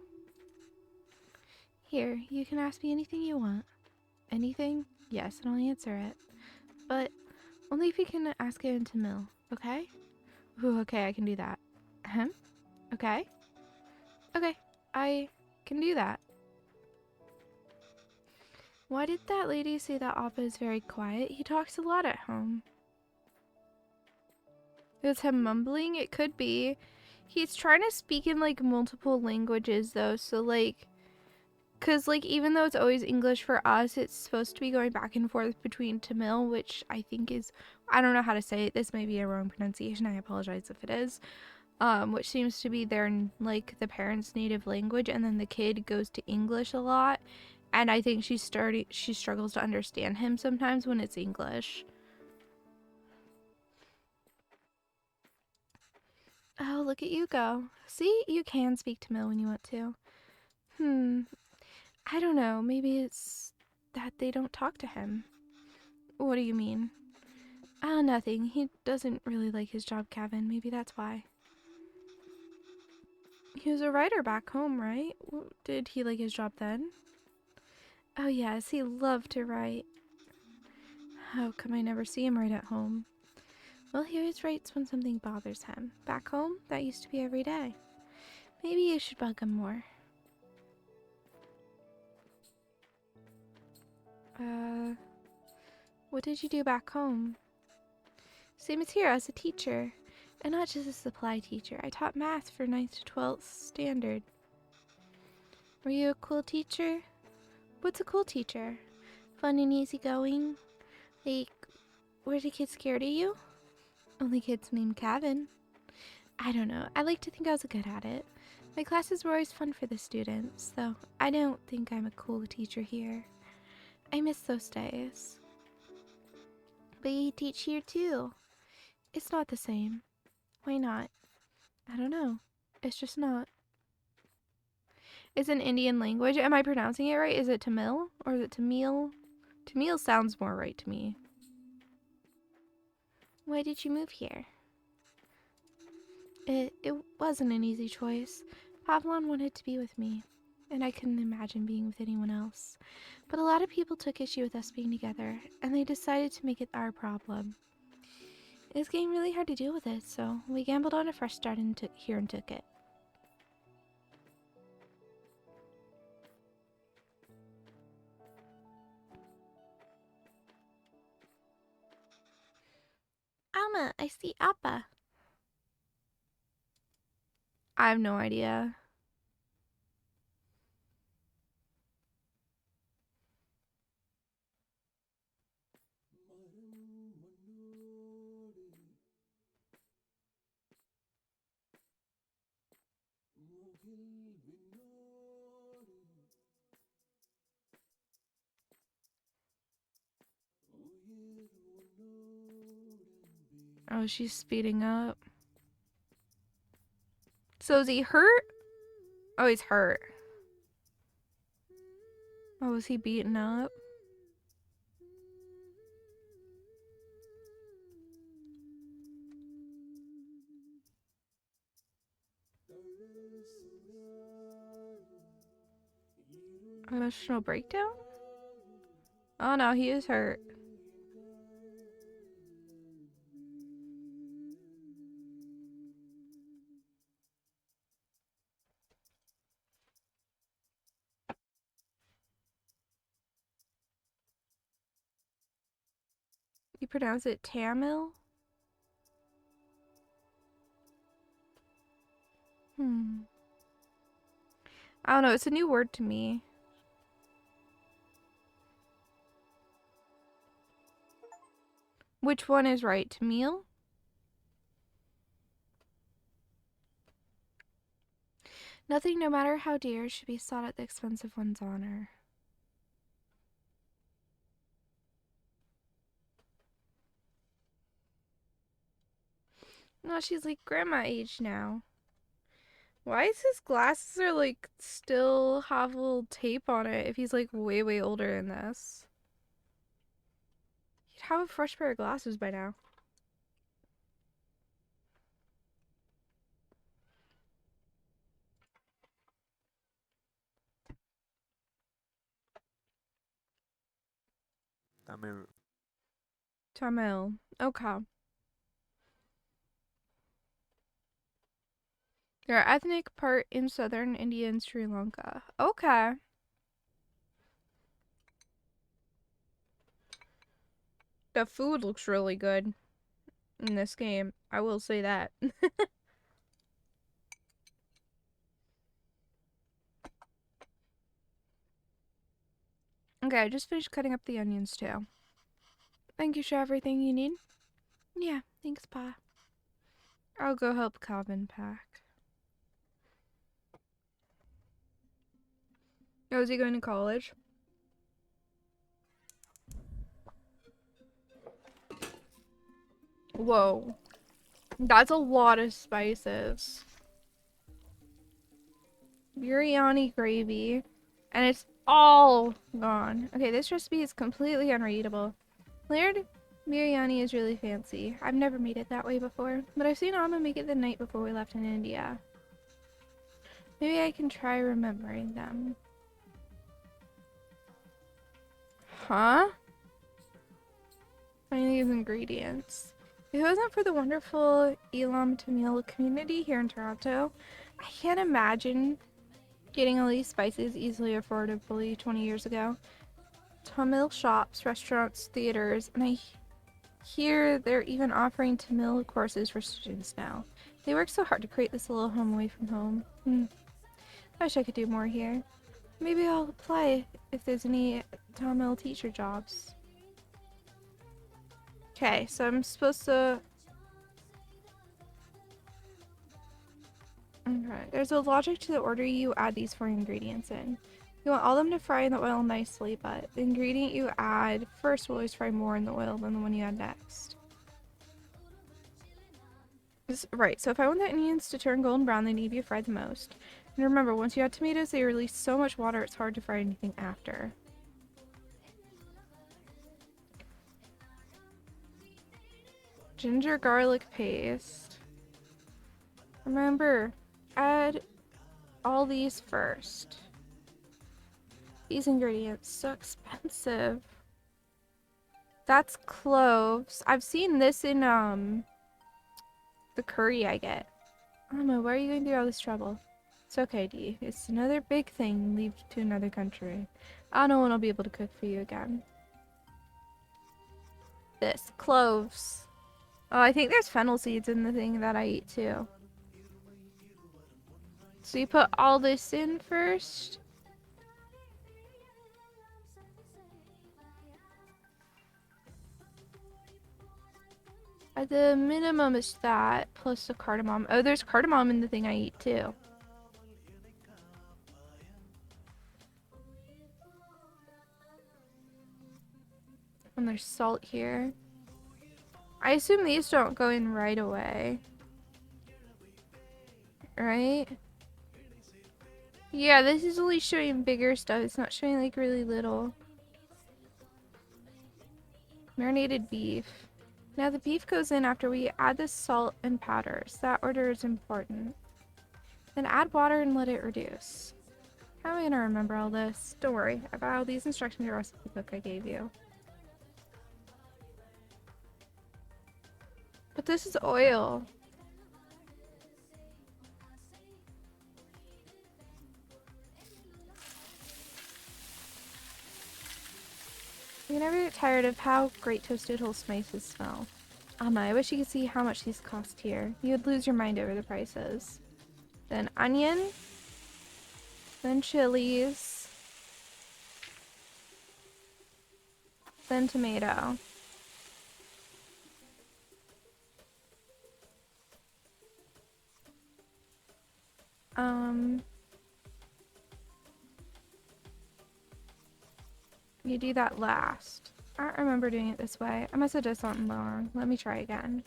Here, you can ask me anything you want. Anything? Yes, and I'll answer it. But only if you can ask it in Tamil, okay? Ooh, okay, I can do that. Okay? Okay, I can do that. Why did that lady say that Appa is very quiet? He talks a lot at home. It was him mumbling? It could be. He's trying to speak in like multiple languages though, so like Because, like, even though it's always English for us, it's supposed to be going back and forth between Tamil, which I think is, I don't know how to say it. This may be a wrong pronunciation. I apologize if it is. Which seems to be their, like, the parents' native language, and then the kid goes to English a lot. And I think she struggles to understand him sometimes when it's English. Oh, look at you go. See, you can speak Tamil when you want to. I don't know. Maybe it's that they don't talk to him. What do you mean? Oh, nothing. He doesn't really like his job, Kevin. Maybe that's why. He was a writer back home, right? Did he like his job then? Oh, yes. He loved to write. How come I never see him write at home? Well, he always writes when something bothers him. Back home, that used to be every day. Maybe you should bug him more. What did you do back home? Same as here, as a teacher. And not just a supply teacher. I taught math for 9th to 12th standard. Were you a cool teacher? What's a cool teacher? Fun and easygoing? Like, were the kids scared of you? Only kids named Kevin. I don't know. I like to think I was good at it. My classes were always fun for the students, though I don't think I'm a cool teacher here. I miss those days. But you teach here too. It's not the same. Why not? I don't know. It's just not. It's an Indian language. Am I pronouncing it right? Is it Tamil? Or is it Tamil? Tamil sounds more right to me. Why did you move here? It wasn't an easy choice. Pavlon wanted to be with me, and I couldn't imagine being with anyone else. But a lot of people took issue with us being together, and they decided to make it our problem. It was getting really hard to deal with it, so we gambled on a fresh start and took it. Alma, I see Appa. I have no idea. Oh, she's speeding up. So is he hurt? Oh, he's hurt. Oh, is he beaten up? Emotional breakdown? Oh no, he is hurt. You pronounce it Tamil? I don't know, it's a new word to me. Which one is right? Tamil? Nothing, no matter how dear, should be sought at the expense of one's honor. No, she's like grandma age now. Why is his glasses are like still have a little tape on it if he's like way, way older than this? He'd have a fresh pair of glasses by now. Tamil. Okay. They're ethnic part in southern India and Sri Lanka. Okay. The food looks really good in this game. I will say that. Okay, I just finished cutting up the onions too. Thank you, Chef. Everything you need? Yeah, thanks, Pa. I'll go help Calvin pack. Oh, is he going to college? Whoa. That's a lot of spices. Biryani gravy. And it's all gone. Okay, this recipe is completely unreadable. Layered biryani is really fancy. I've never made it that way before, but I've seen Amma make it the night before we left in India. Maybe I can try remembering them. Huh? Finding these ingredients. If it wasn't for the wonderful Elam Tamil community here in Toronto, I can't imagine getting all these spices easily affordably 20 years ago. Tamil shops, restaurants, theaters, and I hear they're even offering Tamil courses for students now. They work so hard to create this little home away from home. I wish I could do more here. Maybe I'll apply if there's any Tamil teacher jobs. Okay, so I'm supposed to... Okay, there's a logic to the order you add these 4 ingredients in. You want all of them to fry in the oil nicely, but the ingredient you add first will always fry more in the oil than the one you add next. Right, so if I want the onions to turn golden brown, they need to be fried the most. And remember, once you add tomatoes, they release so much water it's hard to fry anything after. Ginger garlic paste. Remember, add all these first. These ingredients, so expensive. That's cloves. I've seen this in the curry I get. I don't know, why are you going through all this trouble? It's okay, Dee. It's another big thing, leave to another country. I don't know when I'll be able to cook for you again. This, cloves. Oh, I think there's fennel seeds in the thing that I eat too. So you put all this in first. At the minimum is that, plus the cardamom. Oh, there's cardamom in the thing I eat too. And there's salt here. I assume these don't go in right away. Right? Yeah, this is only showing bigger stuff. It's not showing like really little. Marinated beef. Now the beef goes in after we add the salt and powders. That order is important. Then add water and let it reduce. How am I gonna remember all this? Don't worry, I got all these instructions in the recipe book I gave you. But this is oil. You never get tired of how great toasted whole spices smell. Amma, I wish you could see how much these cost here. You would lose your mind over the prices. Then onion. Then chilies. Then tomato. You do that last. I don't remember doing it this way. I must have done something wrong. Let me try again.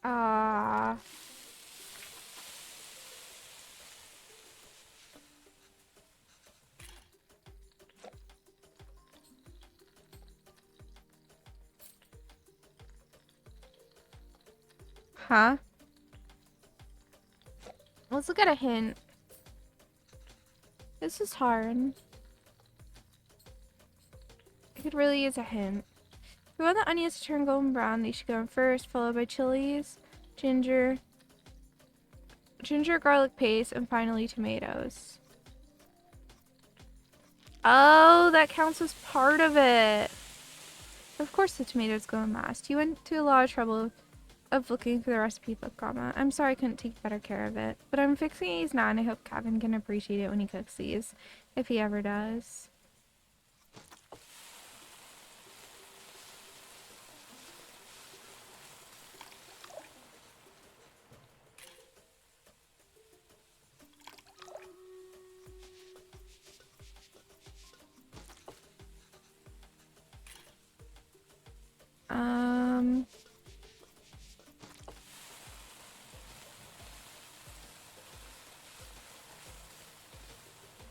Ah. Huh? Let's look at a hint. This is hard. I could really use a hint. If we want the onions to turn golden brown, they should go in first, followed by chilies, ginger, garlic paste, and finally tomatoes. Oh, that counts as part of it. Of course the tomatoes go in last. You went to a lot of trouble of looking for the recipe book, Grandma. I'm sorry I couldn't take better care of it. But I'm fixing these now and I hope Kevin can appreciate it when he cooks these. If he ever does.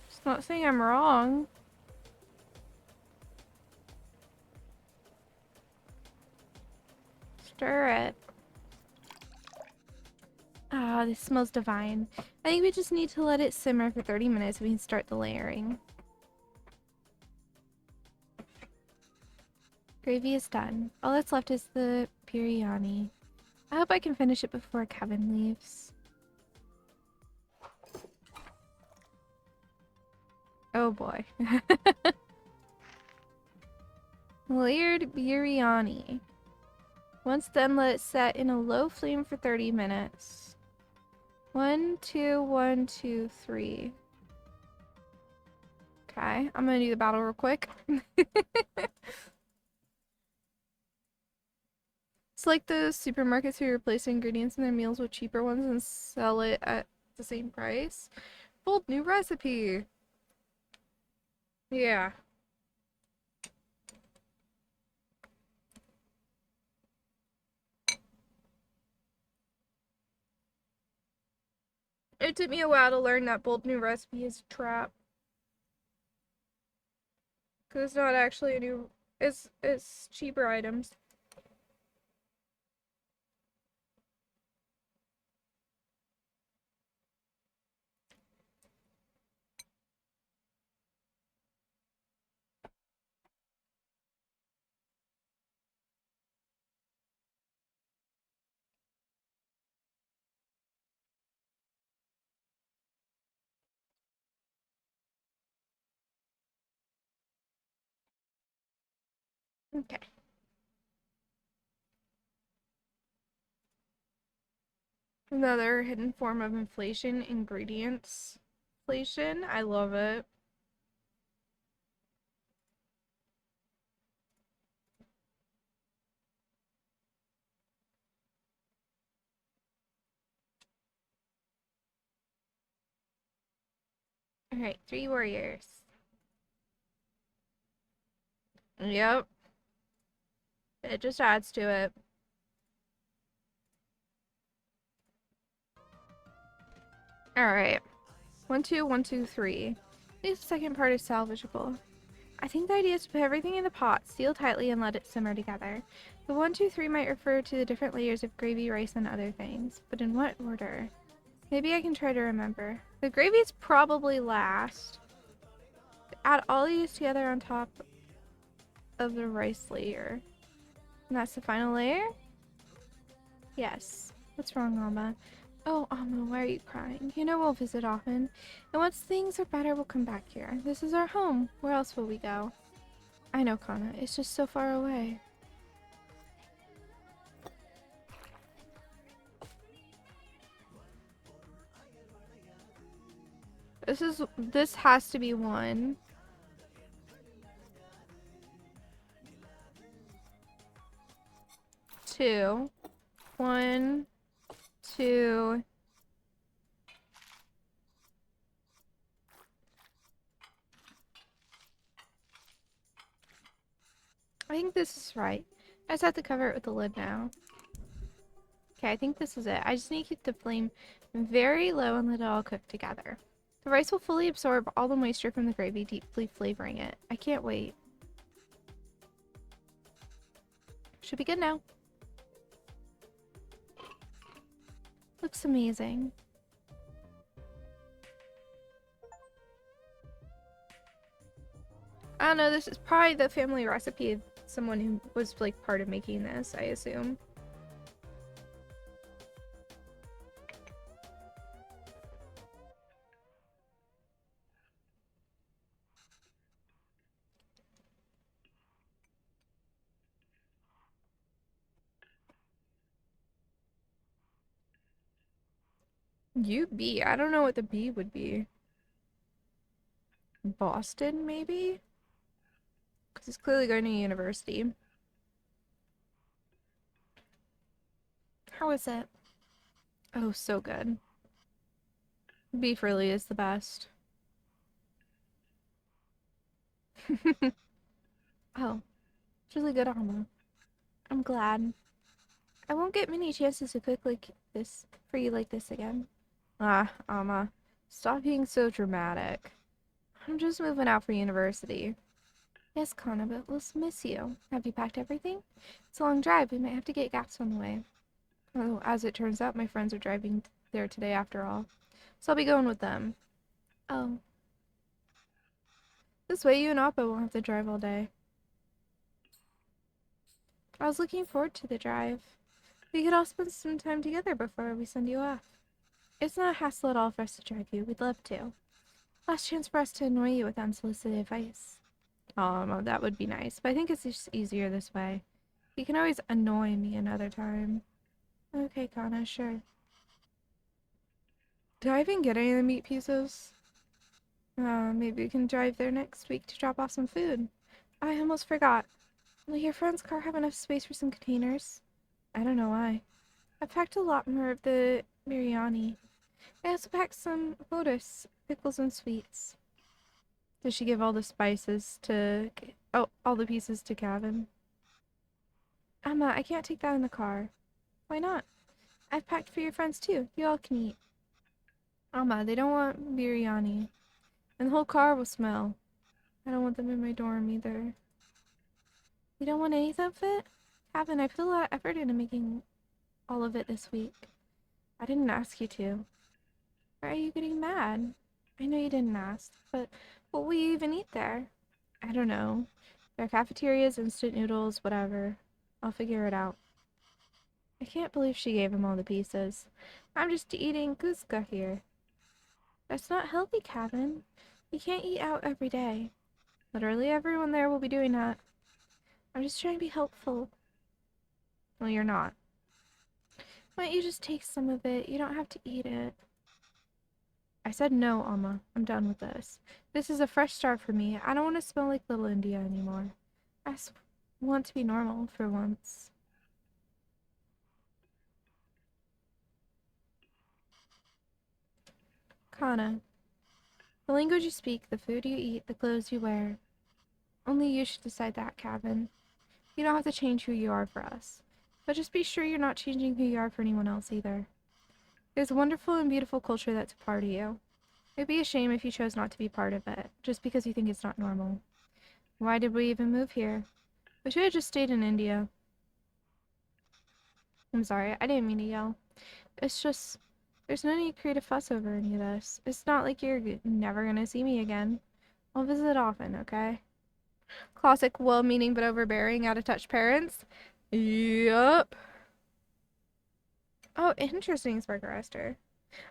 Just not saying I'm wrong. Stir it. Ah, this smells divine. I think we just need to let it simmer for 30 minutes so we can start the layering. Gravy is done. All that's left is the biryani. I hope I can finish it before Kevin leaves. Oh boy. Layered biryani. Once done, let it set in a low flame for 30 minutes. 1, 2, 1, 2, 3. Okay, I'm gonna do the battle real quick. It's like those supermarkets who replace ingredients in their meals with cheaper ones and sell it at the same price. Bold new recipe. Yeah. It took me a while to learn that bold new recipe is a trap. Because it's not actually a new... It's cheaper items. Okay. Another hidden form of inflation, ingredients. Inflation, I love it. Alright, 3 warriors. Yep. It just adds to it. Alright. 1, 2, 1, 2, 3. At least the second part is salvageable. I think the idea is to put everything in the pot, seal tightly, and let it simmer together. The 1, 2, 3 might refer to the different layers of gravy, rice, and other things. But in what order? Maybe I can try to remember. The gravy is probably last. Add all these together on top of the rice layer. And that's the final layer? Yes. What's wrong, Alma? Oh, Alma, why are you crying? You know we'll visit often. And once things are better, we'll come back here. This is our home. Where else will we go? I know, Kana. It's just so far away. This has to be 1. 2. 1, 2. I think this is right. I just have to cover it with the lid now. Okay, I think this is it. I just need to keep the flame very low and let it all cook together. The rice will fully absorb all the moisture from the gravy, deeply flavoring it. I can't wait. Should be good now. Looks amazing. I don't know, this is probably the family recipe of someone who was like part of making this, I assume. UB? I don't know what the B would be. Boston, maybe? Because he's clearly going to university. How is it? Oh, so good. Beef really is the best. Oh, it's really good, Alma. I'm glad. I won't get many chances to cook like this for you like this again. Ah, Alma, stop being so dramatic. I'm just moving out for university. Yes, Kana, but we'll miss you. Have you packed everything? It's a long drive. We might have to get gas on the way. Oh, as it turns out, my friends are driving there today after all. So I'll be going with them. Oh. This way you and Appa won't have to drive all day. I was looking forward to the drive. We could all spend some time together before we send you off. It's not a hassle at all for us to drive you. We'd love to. Last chance for us to annoy you with unsolicited advice. Oh, that would be nice, but I think it's just easier this way. You can always annoy me another time. Okay, Kana, sure. Did I even get any of the meat pieces? Maybe we can drive there next week to drop off some food. I almost forgot. Will your friend's car have enough space for some containers? I don't know why. I packed a lot more of the biryani. I also packed some lettuce, pickles, and sweets. Did she give all the spices to... Oh, all the pieces to Kevin? Emma, I can't take that in the car. Why not? I've packed for your friends too. You all can eat. Emma, they don't want biryani. And the whole car will smell. I don't want them in my dorm either. You don't want any of it? Kevin, I put a lot of effort into making all of it this week. I didn't ask you to. Why are you getting mad? I know you didn't ask, but what will you even eat there? I don't know. There are cafeterias, instant noodles, whatever. I'll figure it out. I can't believe she gave him all the pieces. I'm just eating Kuzka here. That's not healthy, Kevin. You can't eat out every day. Literally everyone there will be doing that. I'm just trying to be helpful. Well, you're not. Why don't you just take some of it? You don't have to eat it. I said no, Alma. I'm done with this. This is a fresh start for me. I don't want to smell like Little India anymore. I just want to be normal for once. Kana. The language you speak, the food you eat, the clothes you wear. Only you should decide that, Kevin. You don't have to change who you are for us. But just be sure you're not changing who you are for anyone else either. There's a wonderful and beautiful culture that's a part of you. It'd be a shame if you chose not to be part of it, just because you think it's not normal. Why did we even move here? We should have just stayed in India. I'm sorry, I didn't mean to yell. It's just, there's no need to create a fuss over any of this. It's not like you're never gonna see me again. I'll visit often, okay? Classic well-meaning but overbearing, out-of-touch parents. Yup. Oh, interesting, Sparkerester.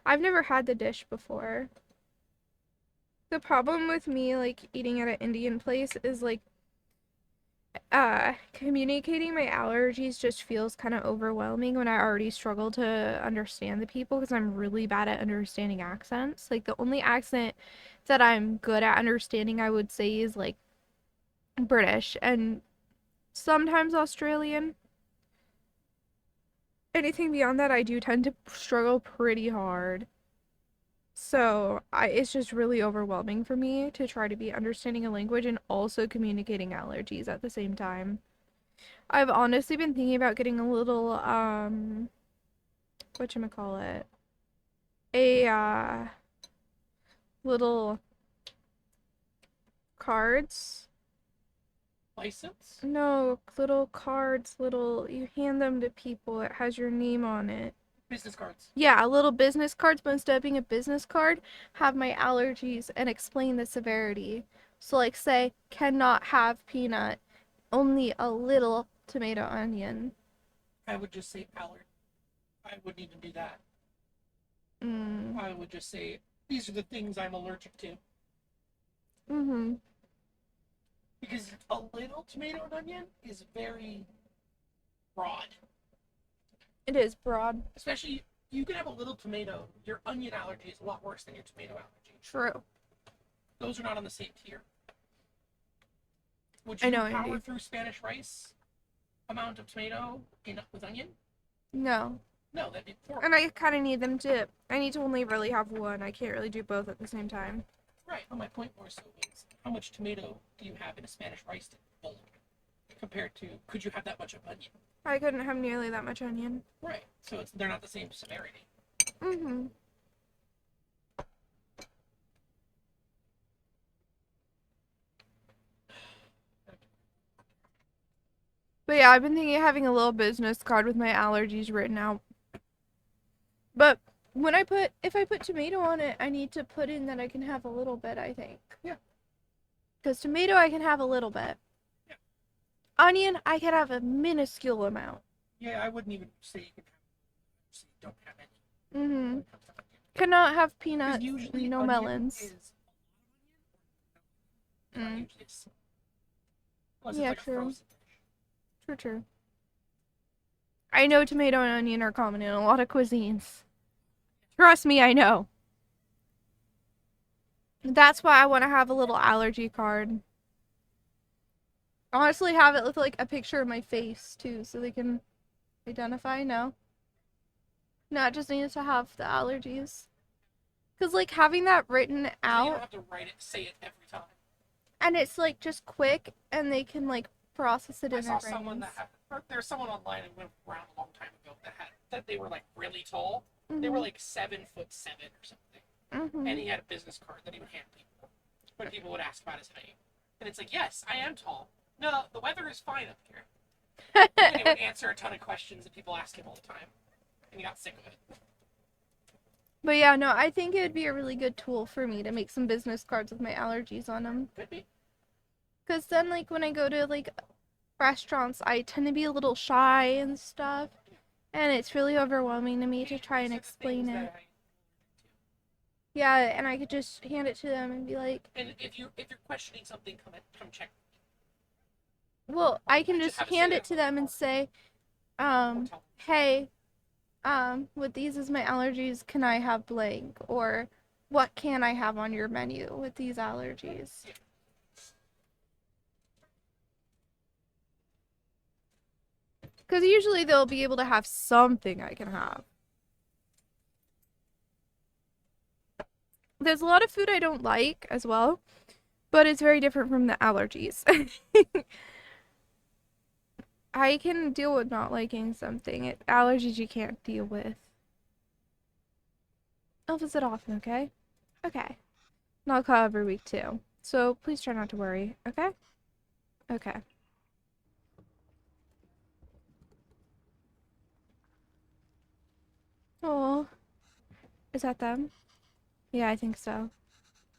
I've never had the dish before. The problem with me, like, eating at an Indian place is, like, communicating my allergies just feels kind of overwhelming when I already struggle to understand the people because I'm really bad at understanding accents. Like, the only accent that I'm good at understanding, I would say, is, like, British and sometimes Australian. Anything beyond that, I do tend to struggle pretty hard. So, it's just really overwhelming for me to try to be understanding a language and also communicating allergies at the same time. I've honestly been thinking about getting a little, whatchamacallit? Little cards. License? No, little cards, you hand them to people. It has your name on it. Business cards. Yeah, little business cards, but instead of being a business card, have my allergies and explain the severity. So like say, cannot have peanut, only a little tomato onion. I would just say allergy. I wouldn't even do that. Mm. I would just say, these are the things I'm allergic to. Mm-hmm. Because a little tomato and onion is very broad. It is broad. Especially, you can have a little tomato. Your onion allergy is a lot worse than your tomato allergy. True. Those are not on the same tier. Would I you know, power Andy. through Spanish rice amount of tomato with onion? No. No, that'd be poor. And I kind of need them to, I need to only really have one. I can't really do both at the same time. Right, but my point more so is, how much tomato do you have in a Spanish rice bowl compared to, could you have that much of onion? I couldn't have nearly that much onion. Right, so they're not the same severity. Mm-hmm. But yeah, I've been thinking of having a little business card with my allergies written out. But when if I put tomato on it, I need to put in that I can have a little bit, I think. Yeah. Because tomato, I can have a little bit. Yeah. Onion, I can have a minuscule amount. Yeah, I wouldn't even say you could have, say you don't have any. Mm-hmm. when it comes to onion. Cannot have 'Cause peanuts, usually no onion melons. is a lot of onion or no onion. It's not usually unless Yeah, it's like true. a frozen dish. True. I know tomato and onion are common in a lot of cuisines. Trust me, I know. That's why I want to have a little allergy card. Honestly, have it with like a picture of my face too, so they can identify. No, it just needs to have the allergies. Cause like having that written So you out, don't have to say it every time. and it's like just quick, and they can like process it I in saw their someone brains. there's someone online that went around a long time ago that they were like really tall. Mm-hmm. They were like 7'7" or something. Mm-hmm. And he had a business card that he would hand people when people would ask about his height. And it's like, yes, I am tall. No, the weather is fine up here. And he would answer a ton of questions that people ask him all the time. And he got sick of it. But yeah, no, I think it would be a really good tool for me to make some business cards with my allergies on them. Could be. Cause then like when I go to like restaurants, I tend to be a little shy and stuff. And it's really overwhelming to me to try and These are the explain things it. that Yeah, and I could just hand it to them and be like, and if you're questioning something, come check. well, I can Just just have it hand say it that to on them the and card. say, Or tell them. hey, with these as my allergies, can I have blank? Or what can I have on your menu with these allergies? Because usually they'll be able to have something I can have. There's a lot of food I don't like as well, but it's very different from the allergies. I can deal with not liking something. Allergies you can't deal with. I'll visit often, okay? Okay. And I'll call every week too. So please try not to worry, okay? Okay. Oh, is that them? Yeah, I think so.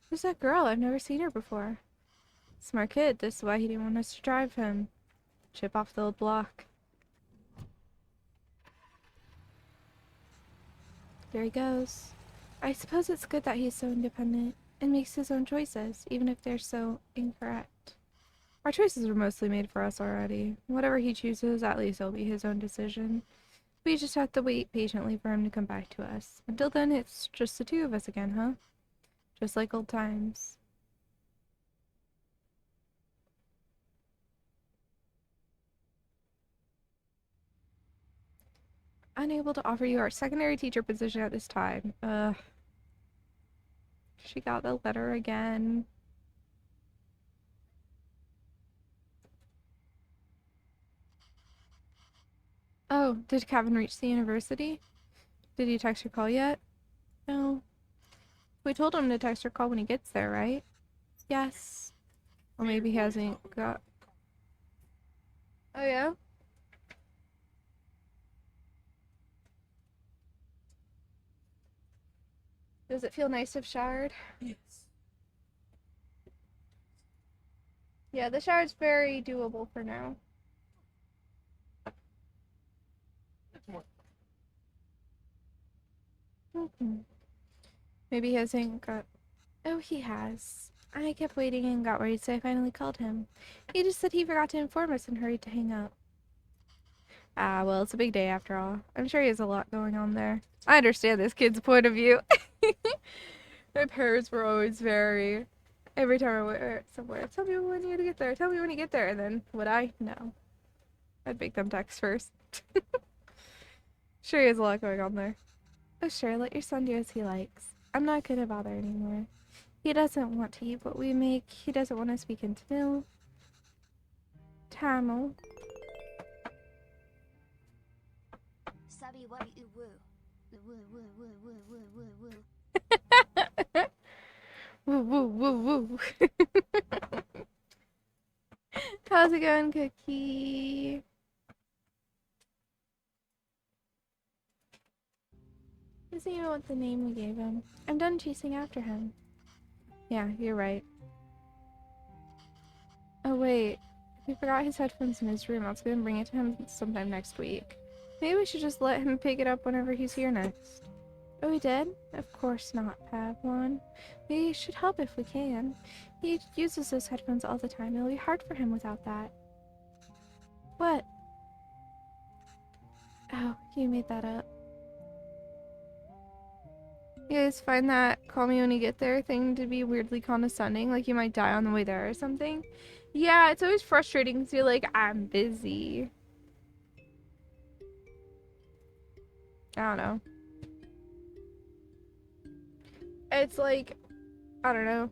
Who's that girl? I've never seen her before. Smart kid. This is why he didn't want us to drive him. Chip off the old block. There he goes. I suppose it's good that he's so independent and makes his own choices, even if they're so incorrect. Our choices are mostly made for us already. Whatever he chooses, at least it'll be his own decision. We just have to wait patiently for him to come back to us. Until then, it's just the two of us again, huh? Just like old times. Unable to offer you our secondary teacher position at this time. She got the letter again. Oh, did Kevin reach the university? Did he text or call yet? No. We told him to text or call when he gets there, right? Yes. Or maybe he hasn't got... Oh, yeah? Does it feel nice to have showered? Yes. Yeah, the shower's very doable for now. Maybe he hasn't got... Oh, he has. I kept waiting and got worried, so I finally called him. He just said he forgot to inform us and hurried to hang up. Ah, well, it's a big day after all. I'm sure he has a lot going on there. I understand this kid's point of view. My parents were always very... Every time I went somewhere, tell me when you get there, tell me when you get there, and then would I? No. I'd make them text first. Sure he has a lot going on there. Oh sure, let your son do as he likes. I'm not gonna bother anymore. He doesn't want to eat what we make. He doesn't want to speak into Nil. Tamil. Sabi wabi uwu. Woo woo woo woo woo woo woo. Woo woo woo woo. How's it going, Cookie? Doesn't even want the name we gave him. I'm done chasing after him. Yeah, you're right. Oh wait, we forgot his headphones in his room. I was gonna bring it to him sometime next week. Maybe we should just let him pick it up whenever he's here next. Oh, he did? Of course not, Pavlon. We should help if we can. He uses those headphones all the time. It'll be hard for him without that. What? Oh, you made that up. You guys find that call me when you get there thing to be weirdly condescending? Like you might die on the way there or something? Yeah, it's always frustrating to feel like I'm busy. I don't know. It's like, I don't know.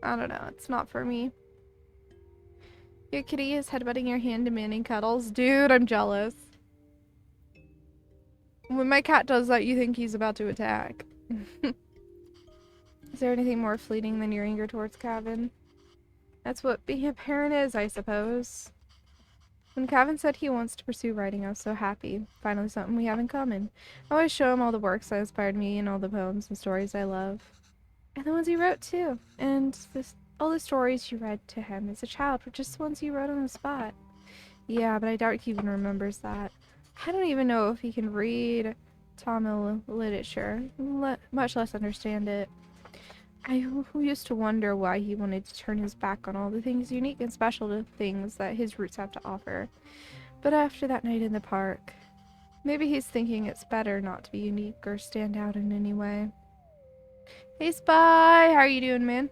I don't know. It's not for me. Your kitty is headbutting your hand demanding cuddles. Dude, I'm jealous. When my cat does that, you think he's about to attack. Is there anything more fleeting than your anger towards Cavan? That's what being a parent is, I suppose. When Cavan said he wants to pursue writing, I was so happy. Finally something we have in common. I always show him all the works that inspired me and all the poems and stories I love. And the ones he wrote, too. And all the stories you read to him as a child were just the ones you wrote on the spot. Yeah, but I doubt he even remembers that. I don't even know if he can read Tamil literature, much less understand it. I used to wonder why he wanted to turn his back on all the things unique and special to things that his roots have to offer. But after that night in the park, maybe he's thinking it's better not to be unique or stand out in any way. Hey Spy, how are you doing, man?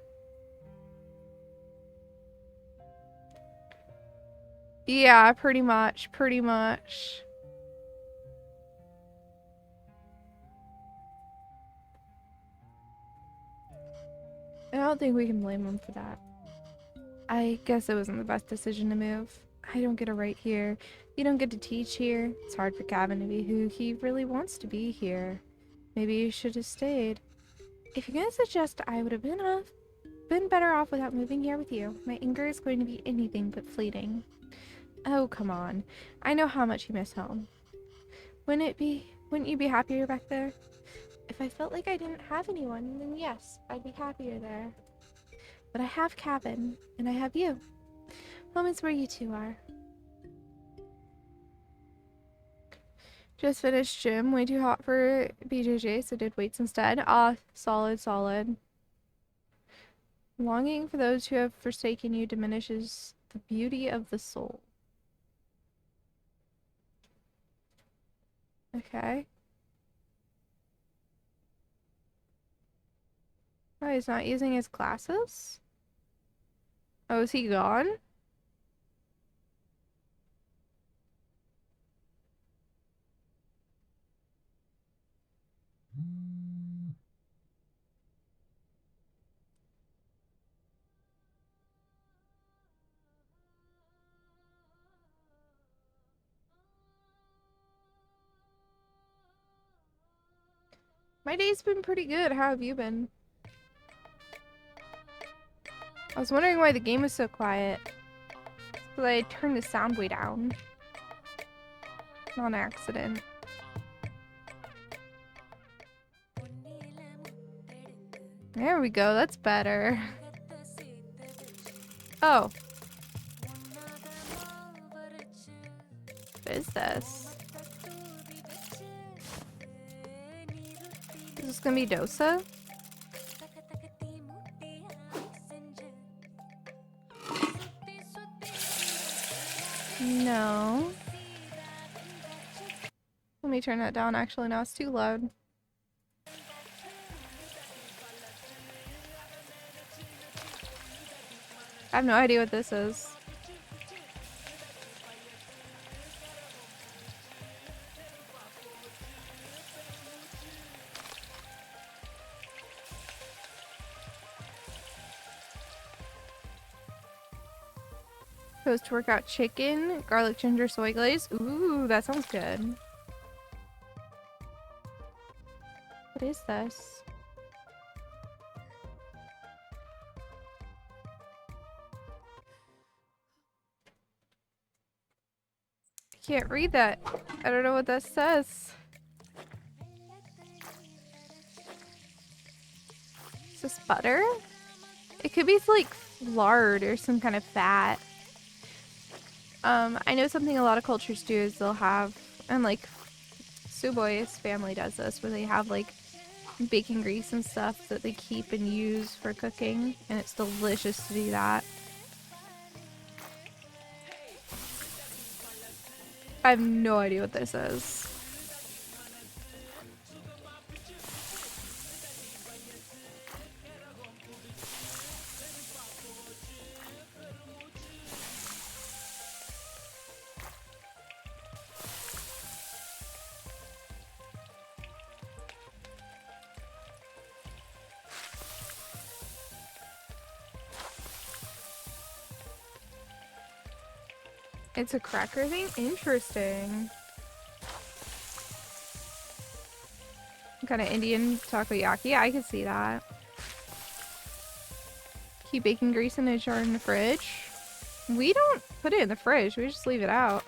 Yeah, pretty much. I don't think we can blame him for that. I guess it wasn't the best decision to move. I don't get to write here. You don't get to teach here. It's hard for Gavin to be who he really wants to be here. Maybe you should have stayed. If you're gonna suggest I would have been better off without moving here with you, my anger is going to be anything but fleeting. Oh, come on. I know how much you miss home. Wouldn't you be happier back there? If I felt like I didn't have anyone, then yes, I'd be happier there. But I have Cabin, and I have you. Moments where you two are. Just finished gym, way too hot for BJJ, so did weights instead. Ah, solid. Longing for those who have forsaken you diminishes the beauty of the soul. Okay. Oh, he's not using his glasses? Oh, is he gone? My day's been pretty good. How have you been? I was wondering why the game was so quiet. Because I turned the sound way down. On accident. There we go. That's better. Oh. What is this? Is this gonna be dosa? No. Let me turn that down. Actually, now it's too loud. I have no idea what this is. Post-workout chicken, garlic ginger soy glaze. Ooh, that sounds good. What is this? I can't read that. I don't know what that says. Is this butter? It could be like lard or some kind of fat. I know something a lot of cultures do is they'll have, and like Suwey's family does this, where they have like bacon grease and stuff that they keep and use for cooking, and it's delicious to do that. I have no idea what this is. It's a cracker thing? Interesting. Kind of Indian takoyaki? I could see that. Keep bacon grease in a jar in the fridge. We don't put it in the fridge, we just leave it out.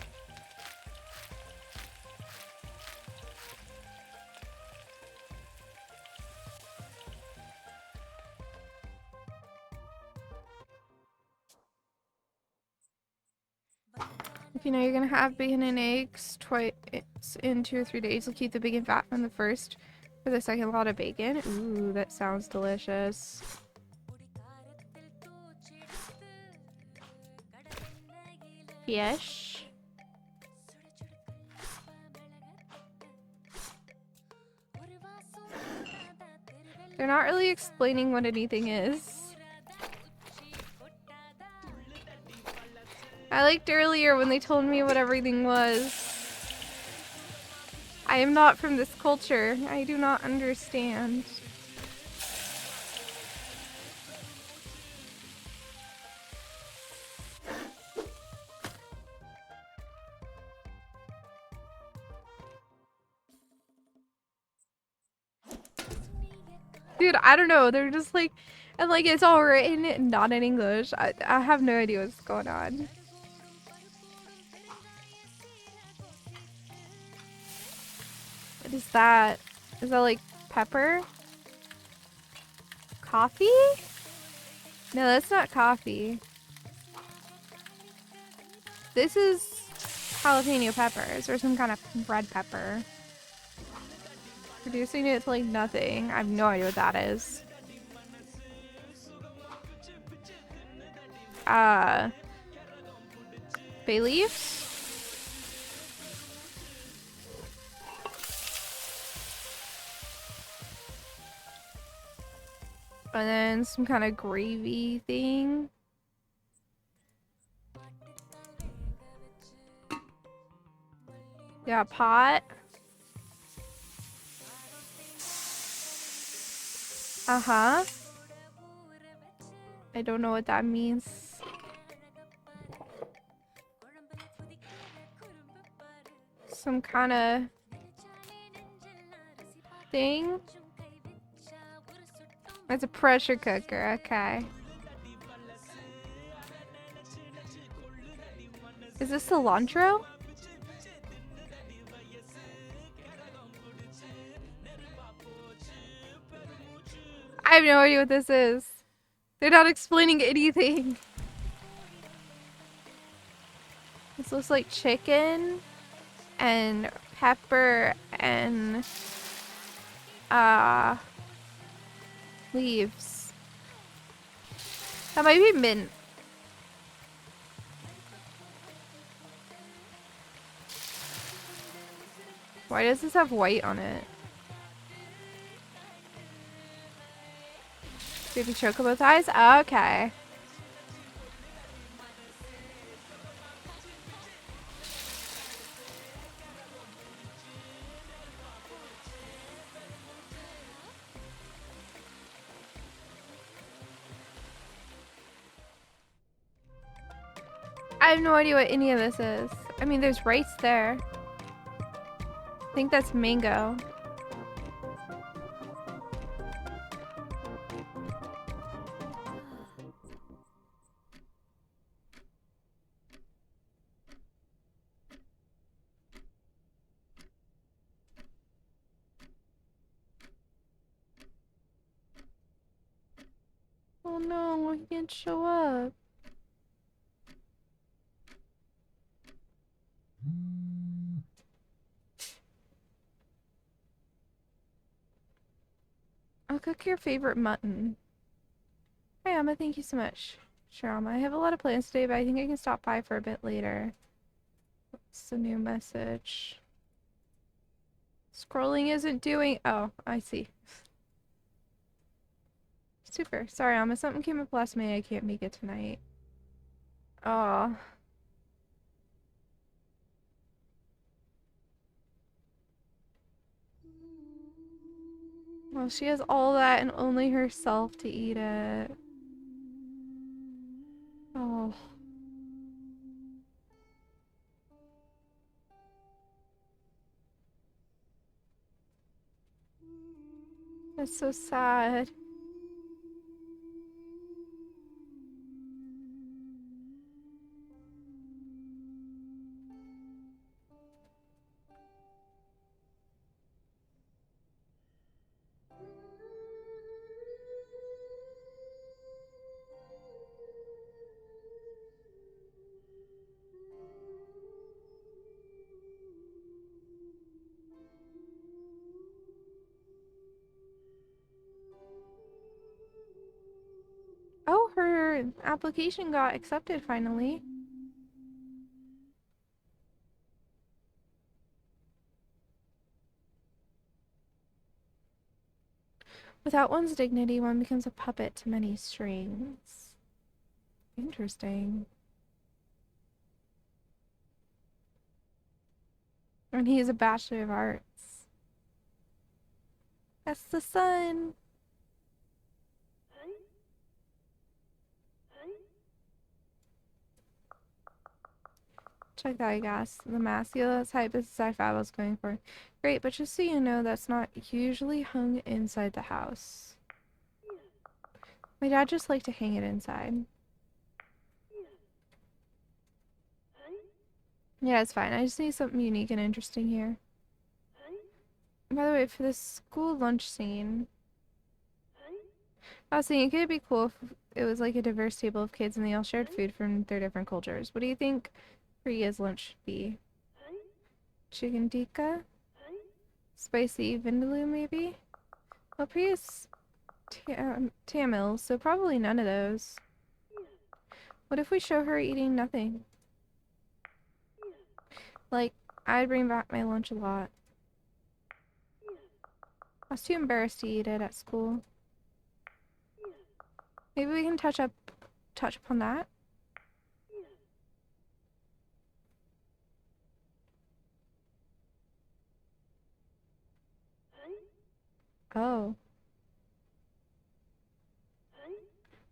If you know you're gonna have bacon and eggs twice in 2 or 3 days, you'll keep the bacon fat from the first for the second lot of bacon. Ooh, that sounds delicious. Fish. They're not really explaining what anything is. I liked earlier when they told me what everything was. I am not from this culture. I do not understand. Dude, I don't know. They're just like, and like it's all written not in English. I have no idea what's going on. What is that? Is that like pepper? Coffee? No, that's not coffee. This is jalapeno peppers or some kind of red pepper. Reducing it to like nothing. I have no idea what that is. Bay leaves? And then some kind of gravy thing. Yeah, pot. Uh-huh. I don't know what that means. Some kind of thing. It's a pressure cooker, okay. Is this cilantro? I have no idea what this is. They're not explaining anything. This looks like chicken and pepper and leaves. That might be mint. Why does this have white on it? Baby chocobo thighs? Okay. I have no idea what any of this is. I mean, there's rice there. I think that's mango. Oh no, he didn't show up. I'll cook your favorite mutton. Hi, Emma. Thank you so much. Sure, Emma. I have a lot of plans today, but I think I can stop by for a bit later. What's the new message? Scrolling isn't doing... Oh, I see. Super. Sorry, Emma. Something came up last minute. I can't make it tonight. Aw. Well, she has all that and only herself to eat it. Oh. That's so sad. Oh, her application got accepted finally. Without one's dignity, one becomes a puppet to many strings. Interesting. And he is a Bachelor of Arts. That's the sun. Check that, I guess. The masculine type is the sci-fi I was going for. Great, but just so you know, that's not usually hung inside the house. My dad just liked to hang it inside. Yeah, it's fine. I just need something unique and interesting here. By the way, for this school lunch scene, I was thinking it could be cool if it was like a diverse table of kids and they all shared food from their different cultures. What do you think Priya's lunch should be? Chicken tikka? Spicy vindaloo, maybe? Well, Priya's Tamil, so probably none of those. What if we show her eating nothing? Like, I'd bring back my lunch a lot. I was too embarrassed to eat it at school. Maybe we can touch upon that. Oh.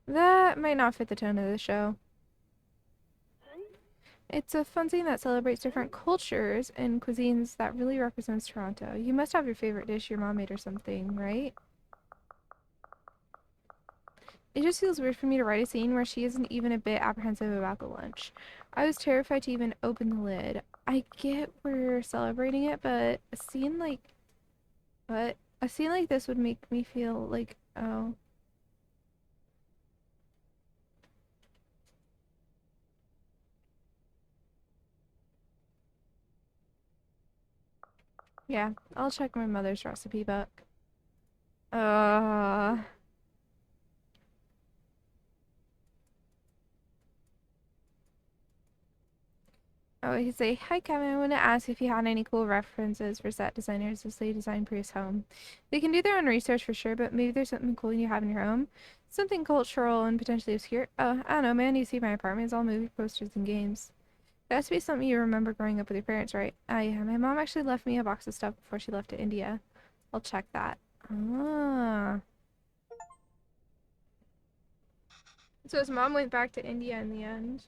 That might not fit the tone of the show. It's a fun scene that celebrates different cultures and cuisines that really represents Toronto. You must have your favorite dish your mom made or something, right? It just feels weird for me to write a scene where she isn't even a bit apprehensive about the lunch. I was terrified to even open the lid. I get we're celebrating it, but a scene like... What? A scene like this would make me feel like, oh, Yeah, I'll check my mother's recipe book. Oh, he say, "Hi Kevin, I want to ask if you had any cool references for set designers as they design Prius home. They can do their own research for sure, but maybe there's something cool you have in your home. Something cultural and potentially obscure. I don't know, man, you see my apartment is all movie posters and games. It has to be something you remember growing up with your parents, right? Yeah, my mom actually left me a box of stuff before she left to India. I'll check that. Ah. So his mom went back to India in the end.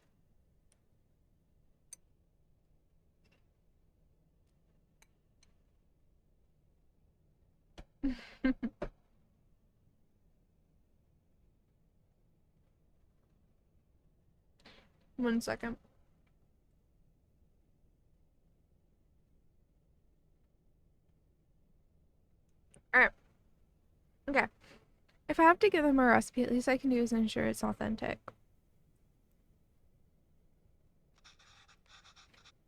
One second. Alright. Okay. If I have to give them a recipe, at least I can do is ensure it's authentic.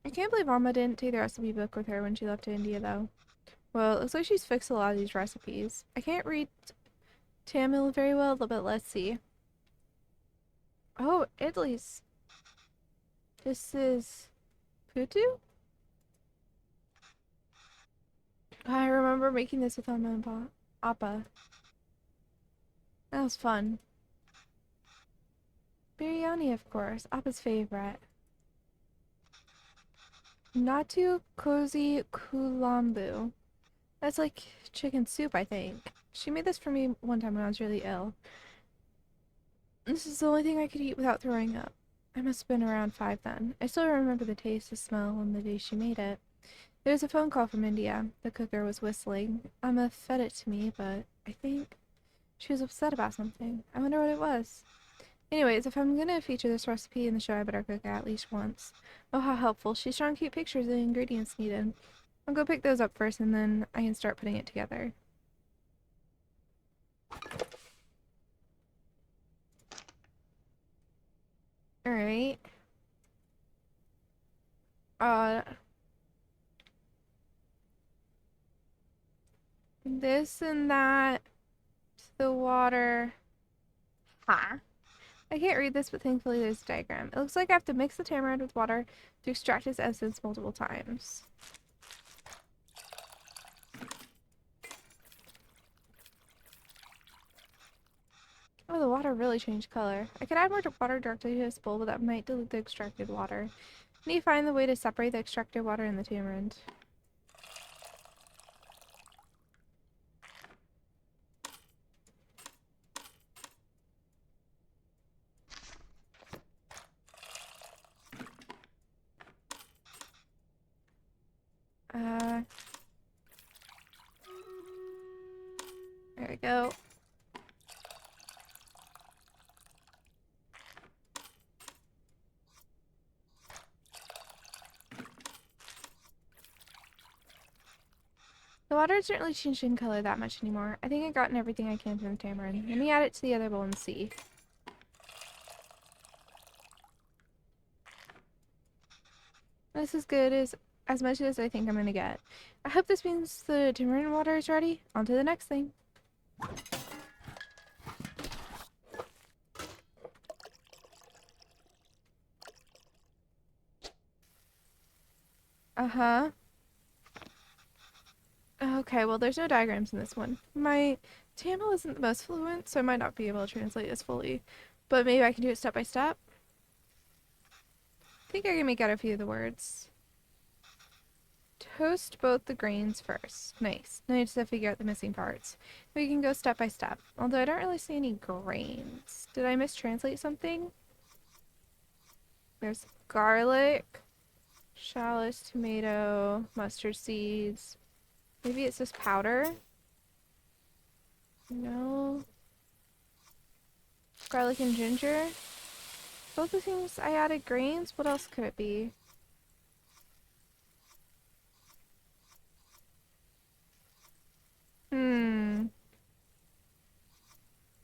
I can't believe Mama didn't take the recipe book with her when she left to India, though. Well, it looks like she's fixed a lot of these recipes. I can't read Tamil very well, but let's see. Oh, Italy's. This is Putu? I remember making this with Mama and Appa. That was fun. Biryani, of course. Appa's favorite. Natu Cozy Kulambu. That's like chicken soup, I think. She made this for me one time when I was really ill. This is the only thing I could eat without throwing up. I must have been around 5 then. I still remember the taste, the smell, and the day she made it. There was a phone call from India. The cooker was whistling. Amma fed it to me, but I think she was upset about something. I wonder what it was. Anyways, if I'm gonna feature this recipe in the show, I better cook it at least once. Oh, how helpful. She's drawn cute pictures of the ingredients needed. I'll go pick those up first, and then I can start putting it together. Alright. This and that. The water. Huh? I can't read this, but thankfully there's a diagram. It looks like I have to mix the tamarind with water to extract its essence multiple times. Oh, the water really changed color. I could add more water directly to this bowl, but that might dilute the extracted water. I need to find the way to separate the extracted water and the tamarind. There we go. The water hasn't really changed in color that much anymore. I think I've gotten everything I can from the tamarind. Let me add it to the other bowl and see. This is good as much as I think I'm gonna get. I hope this means the tamarind water is ready. On to the next thing. Uh-huh. Okay, well there's no diagrams in this one. My Tamil isn't the most fluent, so I might not be able to translate this fully. But maybe I can do it step by step. I think I can make out a few of the words. Toast both the grains first. Nice. Now I just have to figure out the missing parts. We can go step by step. Although I don't really see any grains. Did I mistranslate something? There's garlic, shallots, tomato, mustard seeds. Maybe it's just powder? No. Garlic and ginger. Both the things I added grains. What else could it be?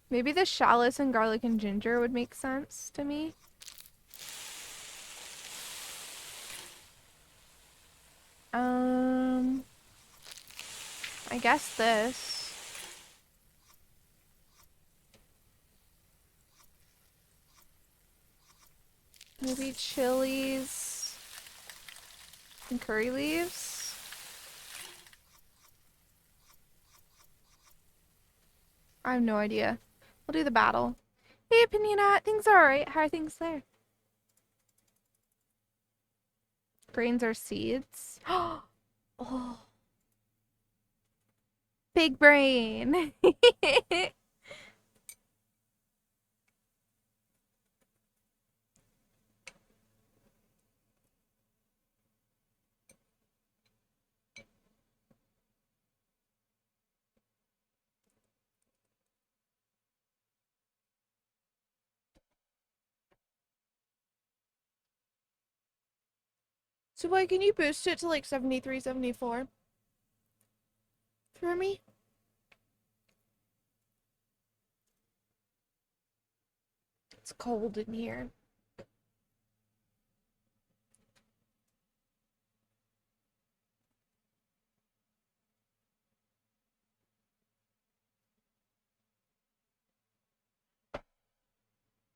Maybe the shallots and garlic and ginger would make sense to me. I guess this. Maybe chilies and curry leaves. I have no idea. We'll do the battle. Hey, Panina, things are alright. How are things there? Grains are seeds. Oh, big brain. So, why can you boost it to like 73, 74 for me? It's cold in here.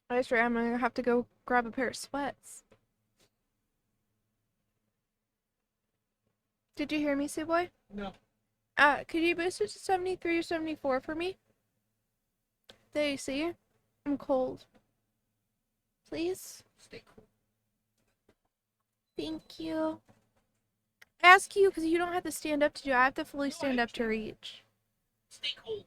I swear I'm gonna have to go grab a pair of sweats. Did you hear me, Suboy? No. Could you boost it to 73 or 74 for me? The AC? I'm cold. Please? Stay cool. Thank you. I ask you because you don't have to stand up to do it. I have to fully stand up to reach. Stay cool.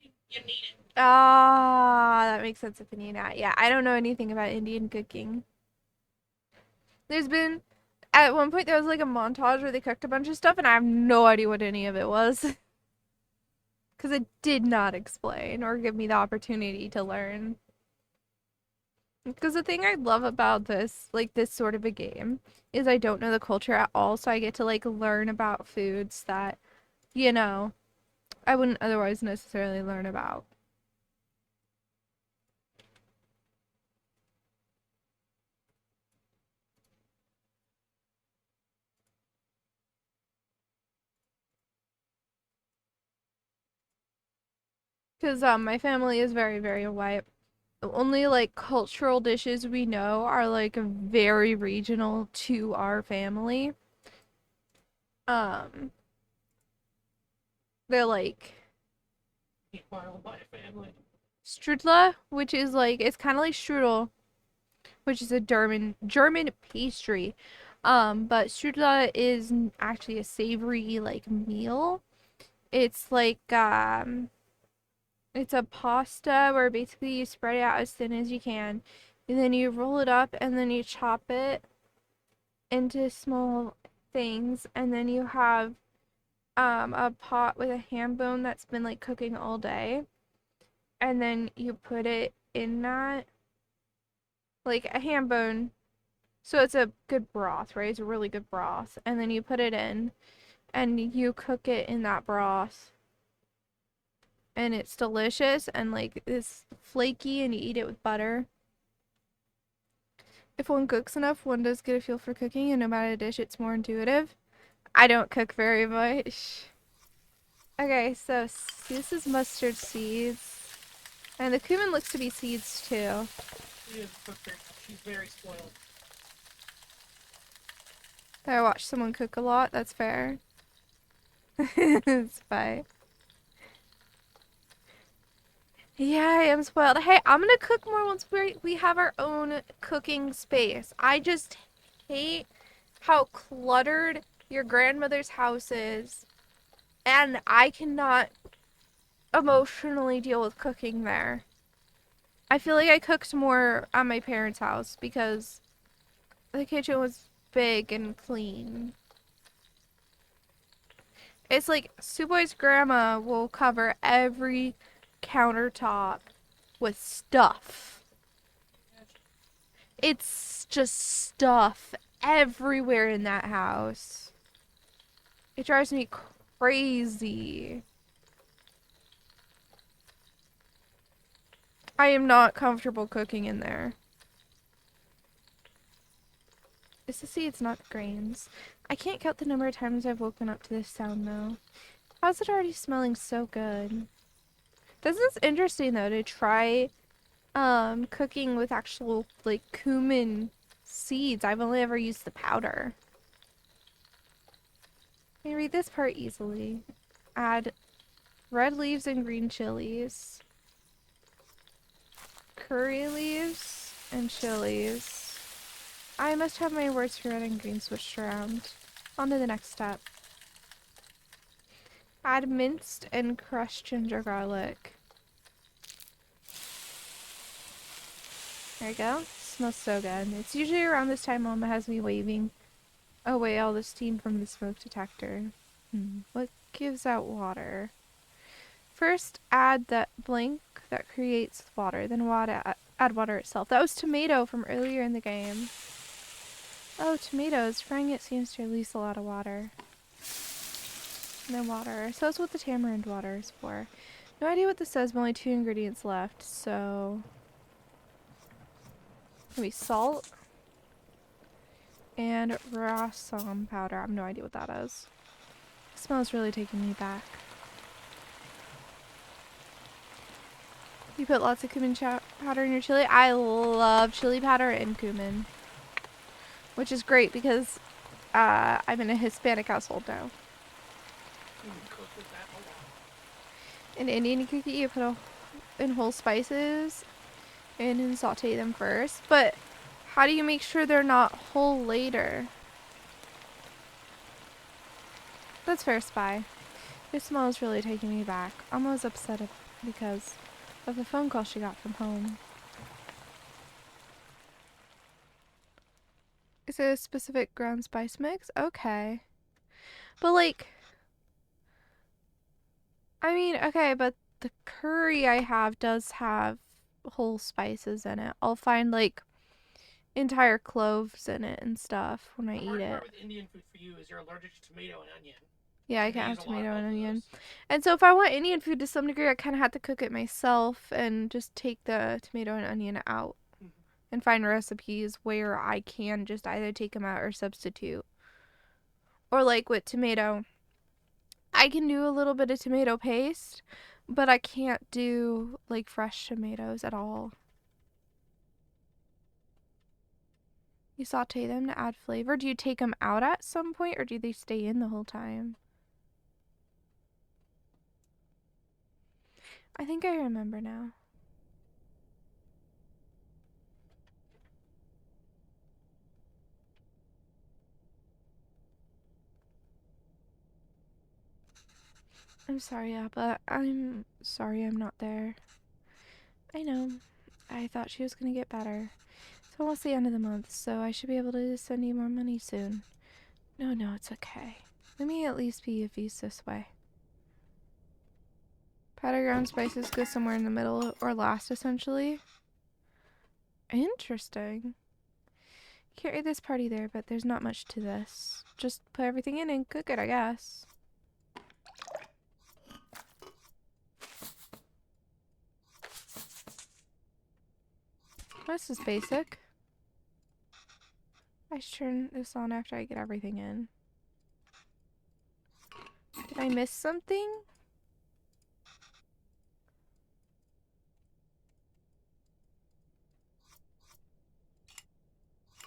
You need it. Ah, that makes sense if you need that. Yeah, I don't know anything about Indian cooking. There's been, at one point, there was like a montage where they cooked a bunch of stuff, and I have no idea what any of it was. Because it did not explain or give me the opportunity to learn. Because the thing I love about this, like this sort of a game, is I don't know the culture at all, so I get to like learn about foods that, you know, I wouldn't otherwise necessarily learn about. Because my family is very, very white. The only like cultural dishes we know are like very regional to our family. Um, they're like Meanwhile, my family. strudel, which is like it's kind of like strudel, which is a German pastry. But strudel is actually a savory like meal. It's like it's a pasta where basically you spread it out as thin as you can, and then you roll it up, and then you chop it into small things, and then you have a pot with a ham bone that's been like cooking all day, and then you put it in that like a ham bone. So it's a good broth, right? It's a really good broth, and then you put it in, and you cook it in that broth. And it's delicious and like it's flaky and you eat it with butter. If one cooks enough, one does get a feel for cooking, and no matter the dish, it's more intuitive. I don't cook very much. Okay, so this is mustard seeds. And the cumin looks to be seeds too. She is cooked. She's very spoiled. I watch someone cook a lot, that's fair. It's fine. Yeah, I am spoiled. Hey, I'm gonna cook more once we have our own cooking space. I just hate how cluttered your grandmother's house is, and I cannot emotionally deal with cooking there. I feel like I cooked more at my parents' house because the kitchen was big and clean. It's like Suboy's grandma will cover every countertop with stuff. It's just stuff everywhere in that house. It drives me crazy. I am not comfortable cooking in there. It's the seeds, not grains. I can't count the number of times I've woken up to this sound though. How's it already smelling so good? This is interesting though, to try cooking with actual like cumin seeds. I've only ever used the powder. Let me read this part easily. Add red leaves and green chilies, curry leaves and chilies. I must have my words for red and green switched around. On to the next step. Add minced and crushed ginger garlic. There you go. Smells so good. It's usually around this time Mama has me waving away all the steam from the smoke detector. What gives out water? First, add that blank that creates water, then add water itself. That was tomato from earlier in the game. Oh, tomatoes. Frying it seems to release a lot of water. And then water. So that's what the tamarind water is for. No idea what this says, but only 2 ingredients left, so... maybe salt and rasam powder. I have no idea what that is. It smells really taking me back. You put lots of cumin powder in your chili? I love chili powder and cumin. Which is great because I'm in a Hispanic household now. You can cook with that a lot. In Indian cookie, you put in whole spices and saute them first. But how do you make sure they're not whole later? That's fair, Spy. This smell is really taking me back. Almost upset because of the phone call she got from home. Is it a specific ground spice mix? Okay. But like... I mean, okay, but the curry I have does have whole spices in it. I'll find like entire cloves in it and stuff when I eat The hard it. part with Indian food for you is you're allergic to tomato and onion. Yeah, I And they can't use have a lot of tomato and both of onion. those. And so if I want Indian food to some degree, I kind of have to cook it myself and just take the tomato and onion out. And find recipes where I can just either take them out or substitute. Or like with tomato, I can do a little bit of tomato paste, but I can't do like fresh tomatoes at all. You saute them to add flavor. Do you take them out at some point or do they stay in the whole time? I think I remember now. I'm sorry, Appa. I'm sorry I'm not there. I know. I thought she was gonna get better. It's almost the end of the month, so I should be able to send you more money soon. No, it's okay. Let me at least be of use this way. Powder ground spices go somewhere in the middle or last, essentially. Interesting. Can't read this part either, but there's not much to this. Just put everything in and cook it, I guess. This is basic. I should turn this on after I get everything in. Did I miss something?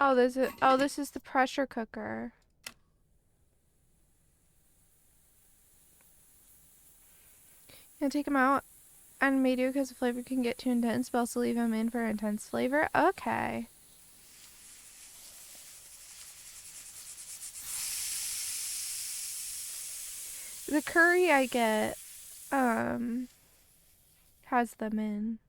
Oh, this is the pressure cooker. Gonna take them out and maybe because the flavor can get too intense, but also leave them in for intense flavor. Okay. The curry I get has them in.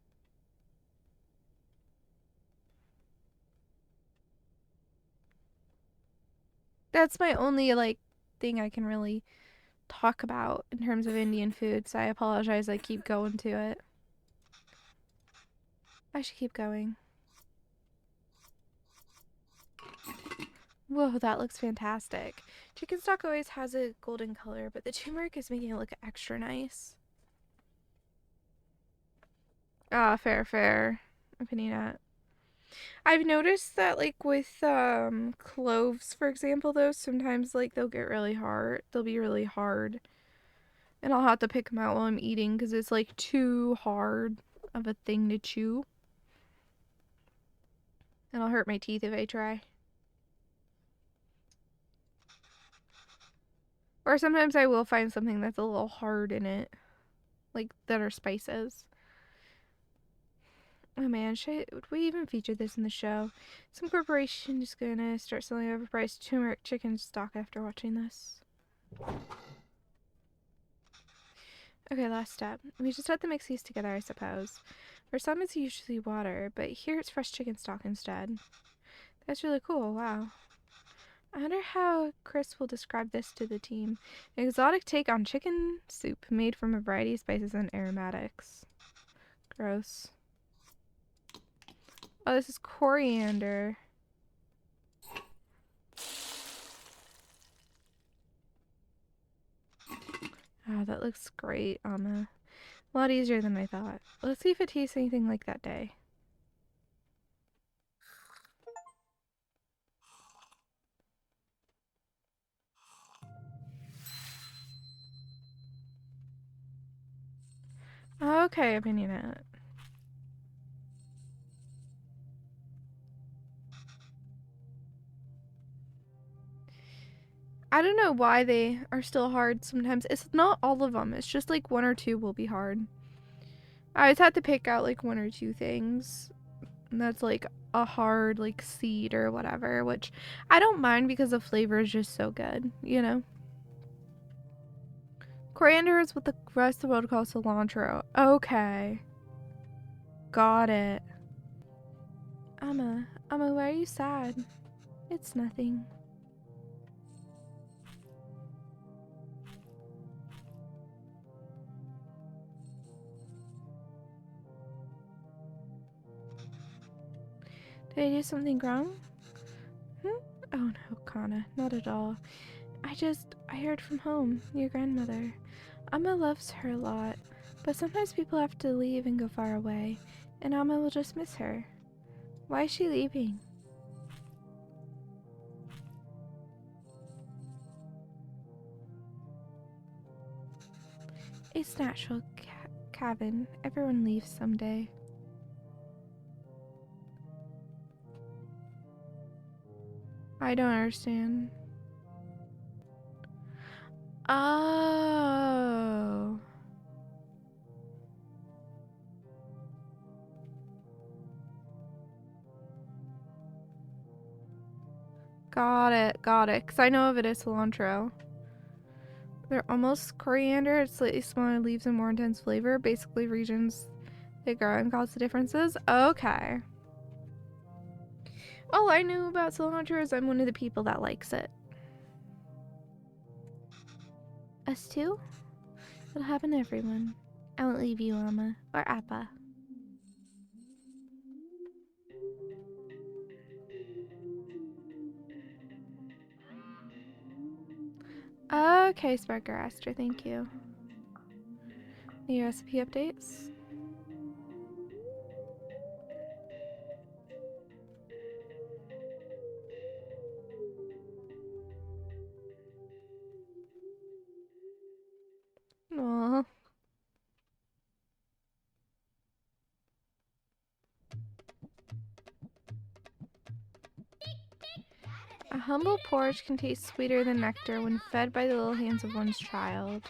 That's my only like thing I can really talk about in terms of Indian food, so I apologize I keep going to it. I should keep going. Whoa, that looks fantastic. Chicken stock always has a golden color, but the turmeric is making it look extra nice. Ah, fair. Opinionate. I've noticed that like with cloves, for example, though, sometimes like they'll get really hard. They'll be really hard. And I'll have to pick them out while I'm eating because it's like too hard of a thing to chew. And I'll hurt my teeth if I try. Or sometimes I will find something that's a little hard in it. Like, that are spices. Oh man, would we even feature this in the show? Some corporation is gonna start selling overpriced turmeric chicken stock after watching this. Okay, last step. We just have to mix these together, I suppose. For some it's usually water, but here it's fresh chicken stock instead. That's really cool, wow. I wonder how Chris will describe this to the team. An exotic take on chicken soup made from a variety of spices and aromatics. Gross. Oh, this is coriander. Oh, that looks great, Amma. A lot easier than I thought. Let's see if it tastes anything like that day. Okay, opinionate. I don't know why they are still hard sometimes. It's not all of them. It's just like one or two will be hard. I just had to pick out like one or two things. And that's like a hard like seed or whatever, which I don't mind because the flavor is just so good, you know? Coriander is what the rest of the world calls cilantro. Okay. Got it. Amma, why are you sad? It's nothing. Did I do something wrong? Oh no, Kana, not at all. I heard from home, your grandmother. Amma loves her a lot, but sometimes people have to leave and go far away, and Amma will just miss her. Why is she leaving? It's natural, Kevin. Everyone leaves someday. I don't understand. Oh. Got it. Because I know of it as cilantro. They're almost coriander. It's slightly smaller leaves and more intense flavor. Basically, regions they grow and cause the differences. Okay. All I knew about cilantro is I'm one of the people that likes it. Us too? It'll happen to everyone. I won't leave you, Amma. Or Appa. Okay, Sparker Aster, thank you. Any recipe updates? Aww. A humble porridge can taste sweeter than nectar when fed by the little hands of one's child.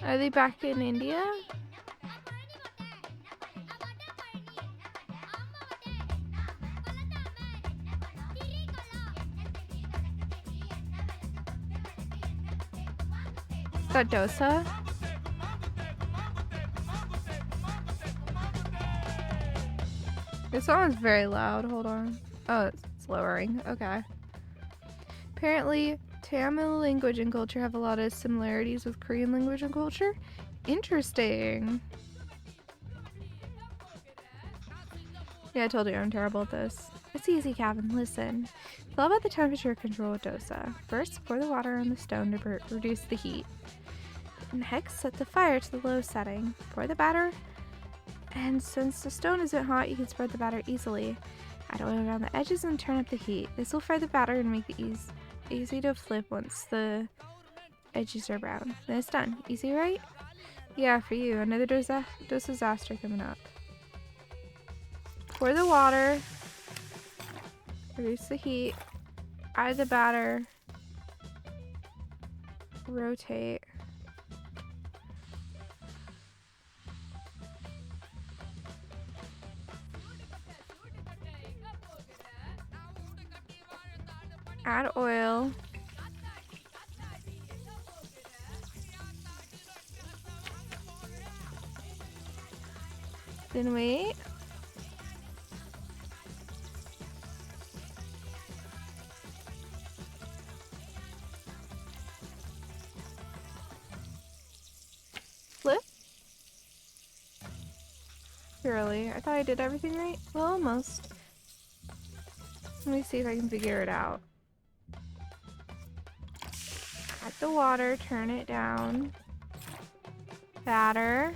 Are they back in India? Is that dosa? This song is very loud. Hold on. Oh, it's lowering. Okay. Apparently, Tamil language and culture have a lot of similarities with Korean language and culture. Interesting. Yeah, I told you I'm terrible at this. It's easy, Kevin. Listen. It's all about the temperature control with dosa. First, pour the water on the stone to reduce the heat. Next, set the fire to the low setting. Pour the batter, and since the stone isn't hot, you can spread the batter easily. Add oil around the edges and turn up the heat. This will fry the batter and make it easy to flip once the edges are brown. Then it's done. Easy, right? Yeah, for you. Another dose disaster coming up. Pour the water. Reduce the heat. Add the batter. Rotate. Add oil. Then wait. Flip. Really? I thought I did everything right. Well, almost. Let me see if I can figure it out. Add the water, turn it down. Batter.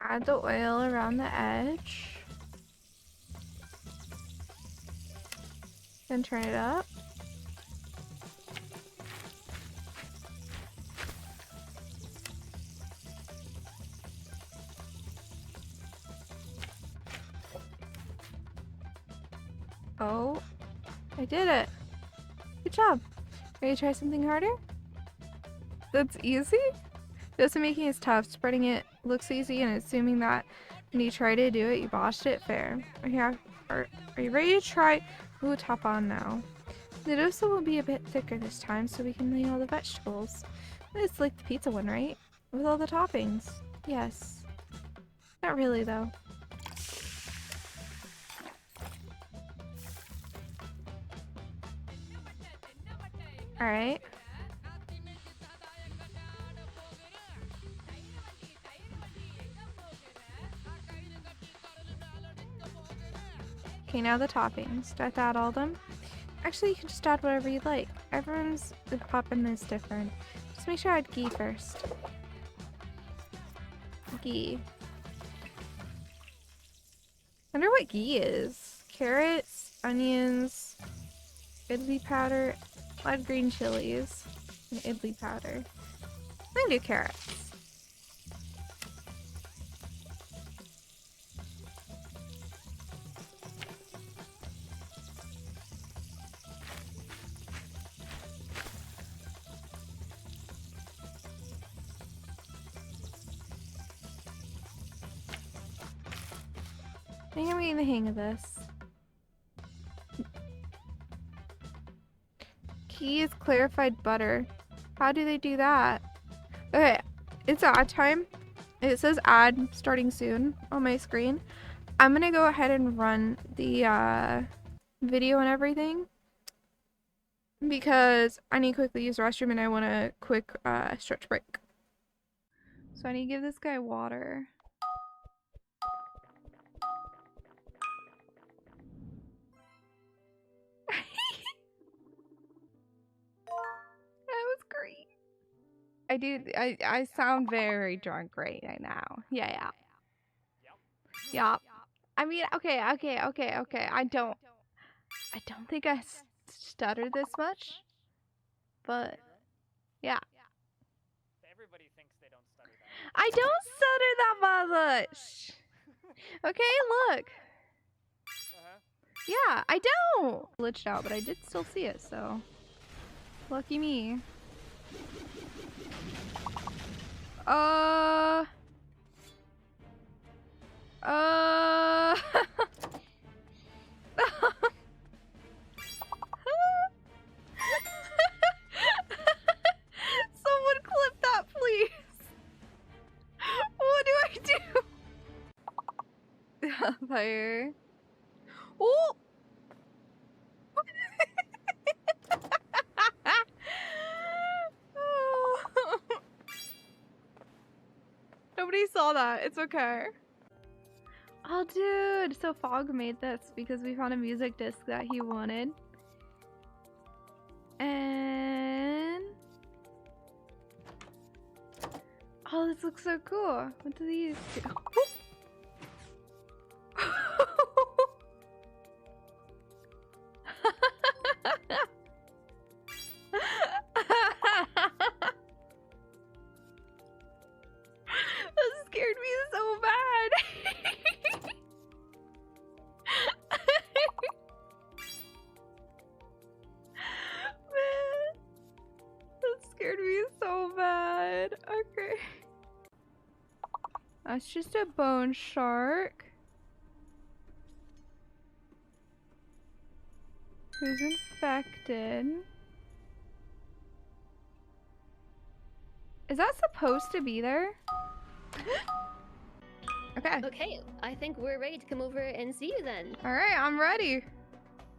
Add the oil around the edge. Then turn it up. Oh, I did it. Good job. Ready to try something harder? That's easy? Doesn't making it tough. Spreading it looks easy, and assuming that when you try to do it, you botched it. Fair. Are you ready to try? Ooh, top on now. The dosa will be a bit thicker this time, so we can lay all the vegetables. It's like the pizza one, right? With all the toppings. Yes. Not really, though. Alright. Okay, now the toppings. Do I have to add all of them? Actually, you can just add whatever you'd like. Everyone's popping is different. Just make sure I add ghee first. Ghee. Wonder what ghee is. Carrots, onions, idli powder, a lot of green chilies, and idli powder. I'm gonna do carrots. I think I'm getting the hang of this. Key is clarified butter. How do they do that? Okay, it's ad time. It says ad starting soon on my screen. I'm gonna go ahead and run the video and everything because I need to quickly use the restroom and I want a quick stretch break. So I need to give this guy water. That was great. I sound very drunk right now. Yeah. Yup. I mean, okay. I don't think I stutter this much, but yeah. Everybody thinks they don't stutter that. I don't stutter that much. Okay, look. Yeah, I don't. Glitched out, but I did still see it, so lucky me. Someone clip that, please. What do I do? Fire. Oh! Nobody saw that. It's okay. Oh, dude! So Fog made this because we found a music disc that he wanted. And... oh, this looks so cool. What do these do? That scared me so bad. Man, that scared me so bad. Okay. That's just a bone shark. Who's infected? Is that supposed to be there? Okay. Okay, I think we're ready to come over and see you then. Alright, I'm ready.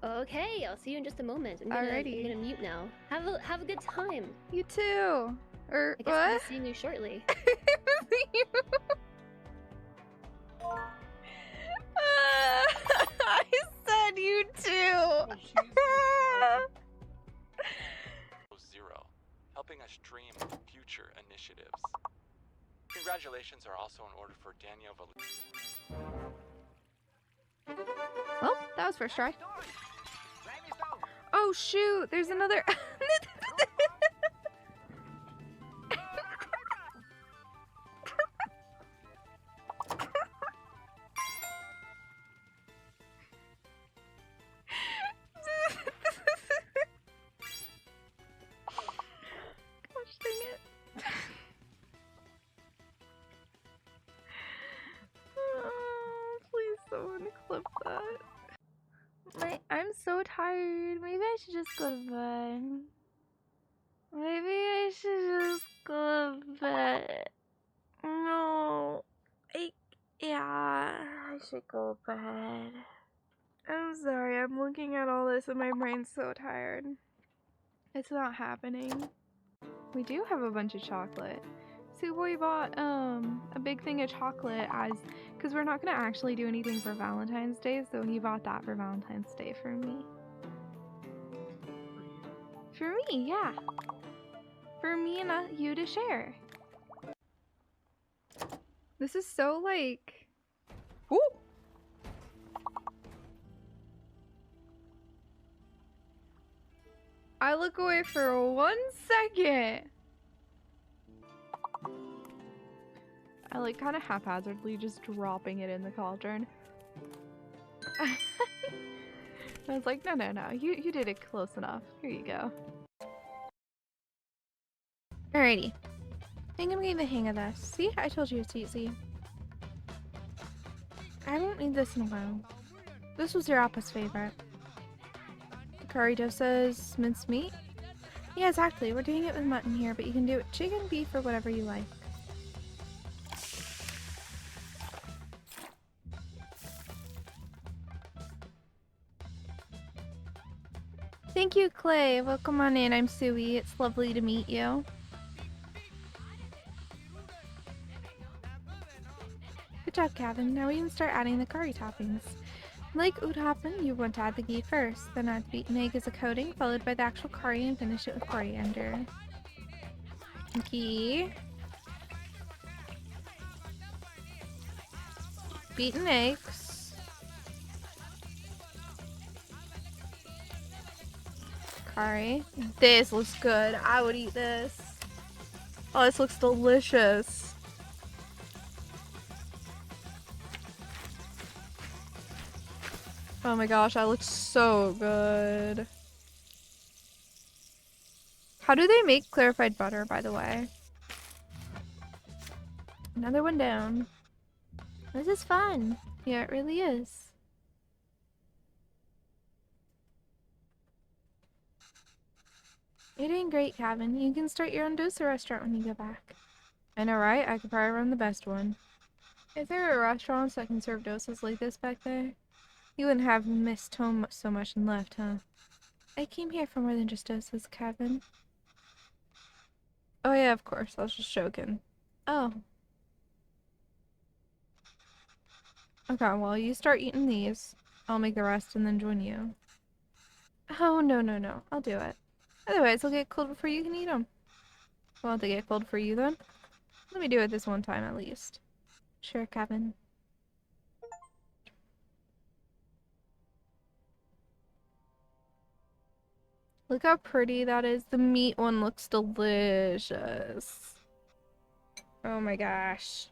Okay, I'll see you in just a moment. I'm Alrighty. gonna mute now. Have a good time. You too. Or I guess I'll what? be seeing you shortly. I said you too. 0, helping us dream of future initiatives. Congratulations are also in order for Daniel Well, that was first try. Oh shoot, there's another. Gosh dang it. Oh, please someone clip that. I'm so tired. Maybe I should just go to bed. Maybe I should just go to bed. No. Yeah, I should go to bed. I'm sorry, I'm looking at all this and my brain's so tired. It's not happening. We do have a bunch of chocolate. Suwey bought a big thing of chocolate because we're not gonna actually do anything for Valentine's Day, so he bought that for Valentine's Day for me. For me, yeah. For me and you to share. This is so like... Ooh! I look away for 1 second. I like kind of haphazardly just dropping it in the cauldron. I was like, no, you did it close enough. Here you go. Alrighty. I think I'm getting the hang of this. See? I told you it's easy. I won't need this in a while. This was your Appa's favorite. The curry dosas minced meat? Yeah, exactly. We're doing it with mutton here, but you can do it chicken, beef, or whatever you like. Thank you, Clay. Welcome on in. I'm Suwey. It's lovely to meet you. Good job, Kevin. Now we can start adding the curry toppings. Like uthappen, you want to add the ghee first, then add beaten egg as a coating, followed by the actual curry, and finish it with coriander. Ghee. Beaten eggs. Curry. This looks good. I would eat this. Oh, this looks delicious. Oh my gosh, that looks so good. How do they make clarified butter, by the way? Another one down. This is fun. Yeah, it really is. You're doing great, Kevin. You can start your own dosa restaurant when you go back. I know, right? I could probably run the best one. Is there a restaurant that can serve dosas like this back there? You wouldn't have missed home so much and left, huh? I came here for more than just dosas, Kevin. Oh yeah, of course. I was just joking. Oh. Okay, well, you start eating these. I'll make the rest and then join you. Oh, no, no, no. I'll do it. Otherwise, they'll get cold before you can eat them. Won't they get cold for you then? Let me do it this one time at least. Sure, Kevin. Look how pretty that is. The meat one looks delicious. Oh my gosh.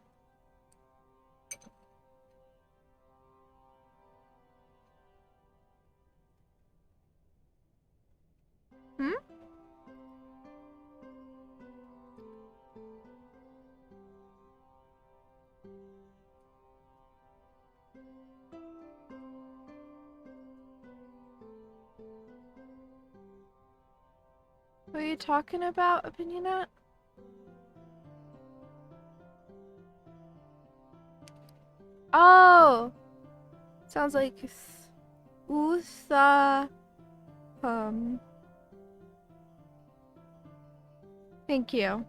Hmm? What are you talking about, Opinionat? Oh! Sounds like Utha. Thank you.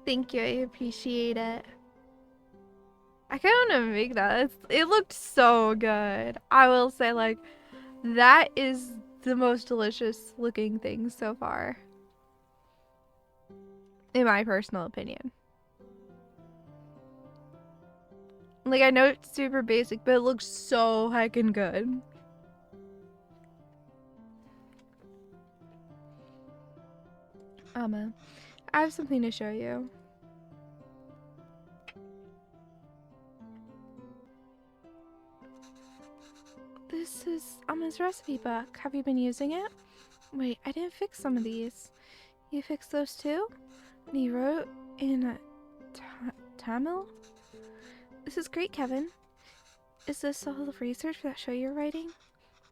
Thank you, I appreciate it. I kind of want to make that. It looked so good. I will say, like, that is the most delicious looking thing so far. In my personal opinion. Like, I know it's super basic, but it looks so heckin' good. Amma, I have something to show you. This is Amma's recipe book. Have you been using it? Wait, I didn't fix some of these. You fixed those too? And he wrote in Tamil? This is great, Kevin. Is this all the research for that show you're writing?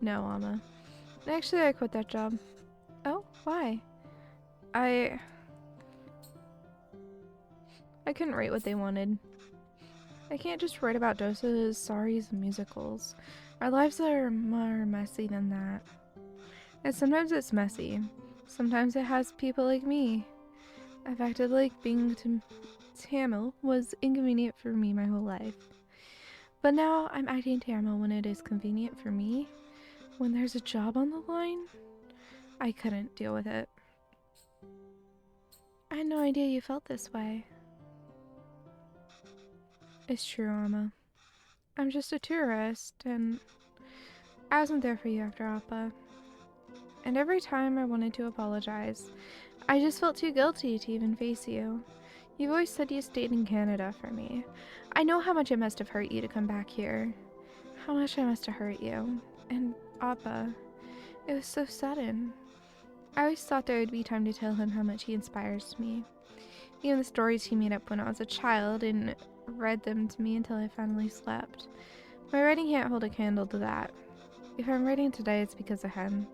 No, Amma. Actually, I quit that job. Oh, why? I couldn't write what they wanted. I can't just write about doses, sorries, and musicals. Our lives are more messy than that. And sometimes it's messy. Sometimes it has people like me. I've acted like being Tamil was inconvenient for me my whole life. But now I'm acting Tamil when it is convenient for me. When there's a job on the line, I couldn't deal with it. I had no idea you felt this way. It's true, Amma. I'm just a tourist, and I wasn't there for you after Appa. And every time I wanted to apologize, I just felt too guilty to even face you. You've always said you stayed in Canada for me. I know how much it must have hurt you to come back here. How much I must have hurt you. And Appa, it was so sudden. I always thought there would be time to tell him how much he inspires me. Even the stories he made up when I was a child and read them to me until I finally slept. My writing can't hold a candle to that. If I'm writing today, it's because of him.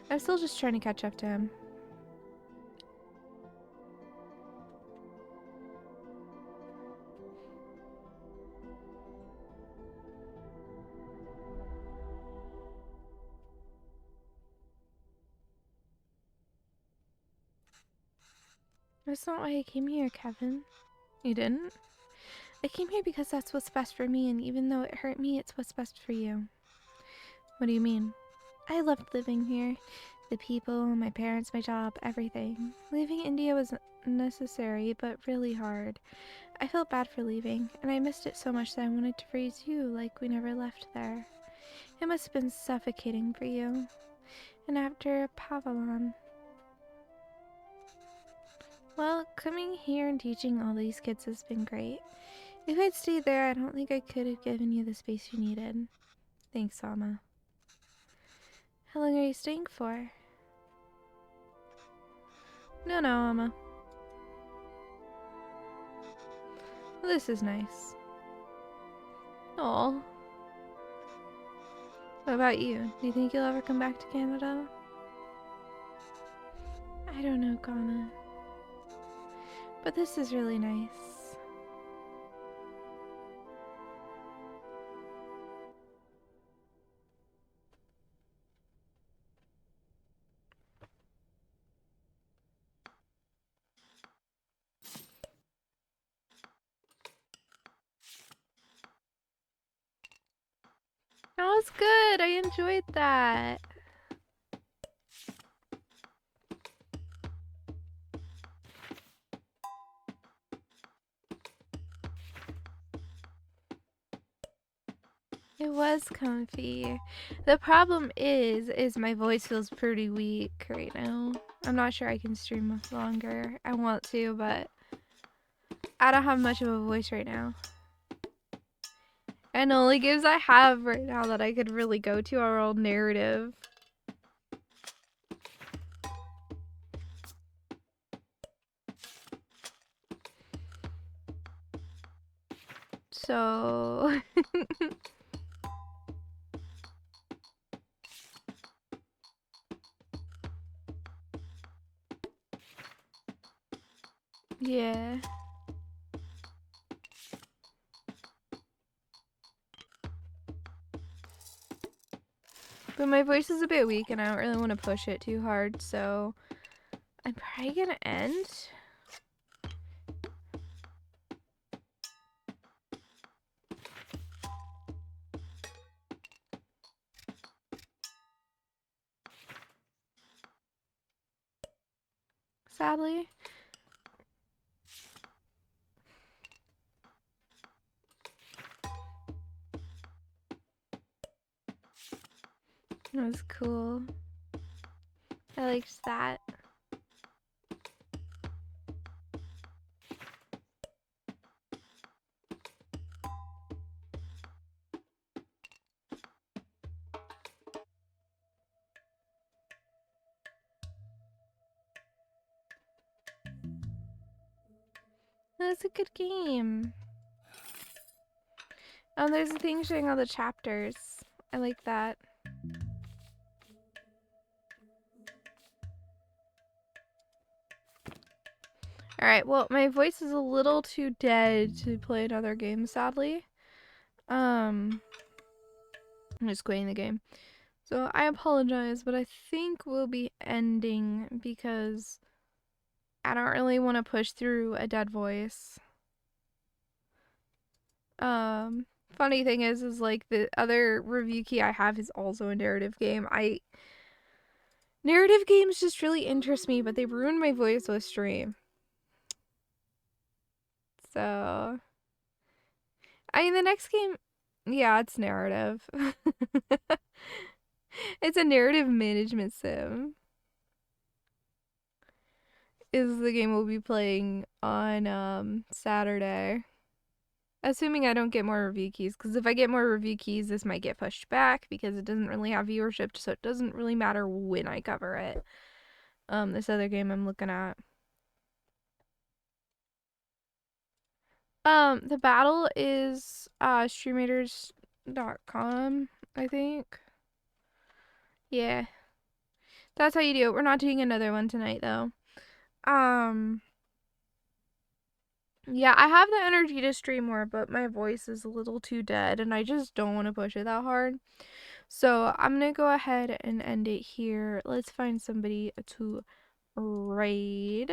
I'm still just trying to catch up to him. That's not why I came here, Kevin. You didn't? I came here because that's what's best for me, and even though it hurt me, it's what's best for you. What do you mean? I loved living here. The people, my parents, my job, everything. Leaving India was necessary, but really hard. I felt bad for leaving, and I missed it so much that I wanted to raise you like we never left there. It must have been suffocating for you. And after Pavalon. Well, coming here and teaching all these kids has been great. If I'd stayed there, I don't think I could have given you the space you needed. Thanks, Amma. How long are you staying for? No, Amma. Well, this is nice. Aw. What about you? Do you think you'll ever come back to Canada? I don't know, Kana. But this is really nice. That was good. I enjoyed that. It was comfy. The problem is my voice feels pretty weak right now. I'm not sure I can stream longer. I want to, but I don't have much of a voice right now. And the only games I have right now that I could really go to are all narrative. So... yeah. But my voice is a bit weak and I don't really want to push it too hard, so I'm probably gonna end. Sadly. That was cool. I liked that. That's a good game. Oh, there's a thing showing all the chapters. I like that. Alright, well, my voice is a little too dead to play another game, sadly. I'm just quitting the game. So I apologize, but I think we'll be ending because I don't really want to push through a dead voice. Funny thing is like the other review key I have is also a narrative game. Narrative games just really interest me, but they ruined my voice with stream. So, I mean, the next game, yeah, it's narrative. It's a narrative management sim. Is the game we'll be playing on Saturday. Assuming I don't get more review keys, because if I get more review keys, this might get pushed back because it doesn't really have viewership, so it doesn't really matter when I cover it. This other game I'm looking at. The battle is streammators.com, I think. Yeah. That's how you do it. We're not doing another one tonight though. Yeah, I have the energy to stream more, but my voice is a little too dead and I just don't want to push it that hard. So I'm gonna go ahead and end it here. Let's find somebody to raid.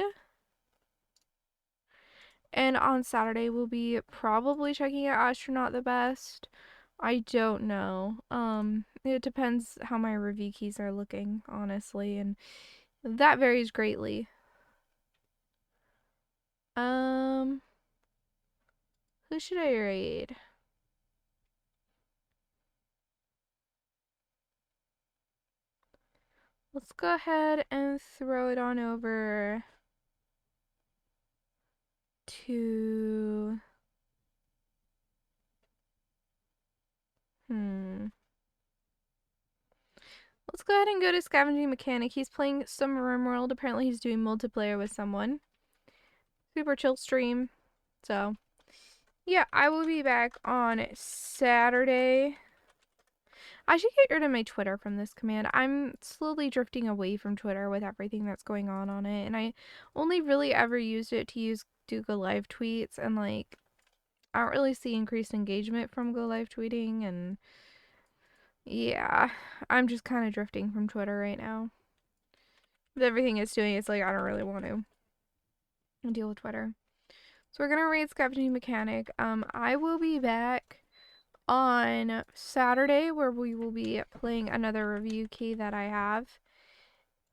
And on Saturday we'll be probably checking out Astronaut the Best. I don't know. It depends how my review keys are looking, honestly, and that varies greatly. Who should I raid? Let's go ahead and throw it on over to... Let's go ahead and go to Scavenging Mechanic. He's playing some RimWorld. Apparently he's doing multiplayer with someone. Super chill stream. So, yeah, I will be back on Saturday. I should get rid of my Twitter from this command. I'm slowly drifting away from Twitter with everything that's going on it. And I only really ever used it to do go live tweets. And, like, I don't really see increased engagement from go live tweeting. And, yeah, I'm just kind of drifting from Twitter right now. With everything it's doing, it's like I don't really want to deal with Twitter. So we're gonna raid Scavenging Mechanic. I will be back on Saturday, where we will be playing another review key that I have.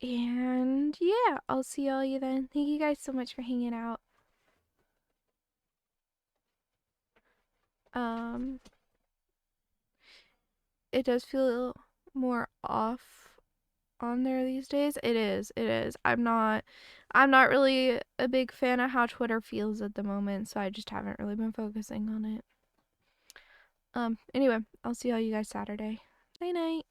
And yeah, I'll see all you then. Thank you guys so much for hanging out. It does feel more off on there these days. It is. I'm not really a big fan of how Twitter feels at the moment, so I just haven't really been focusing on it. Anyway, I'll see all you guys Saturday. Night night.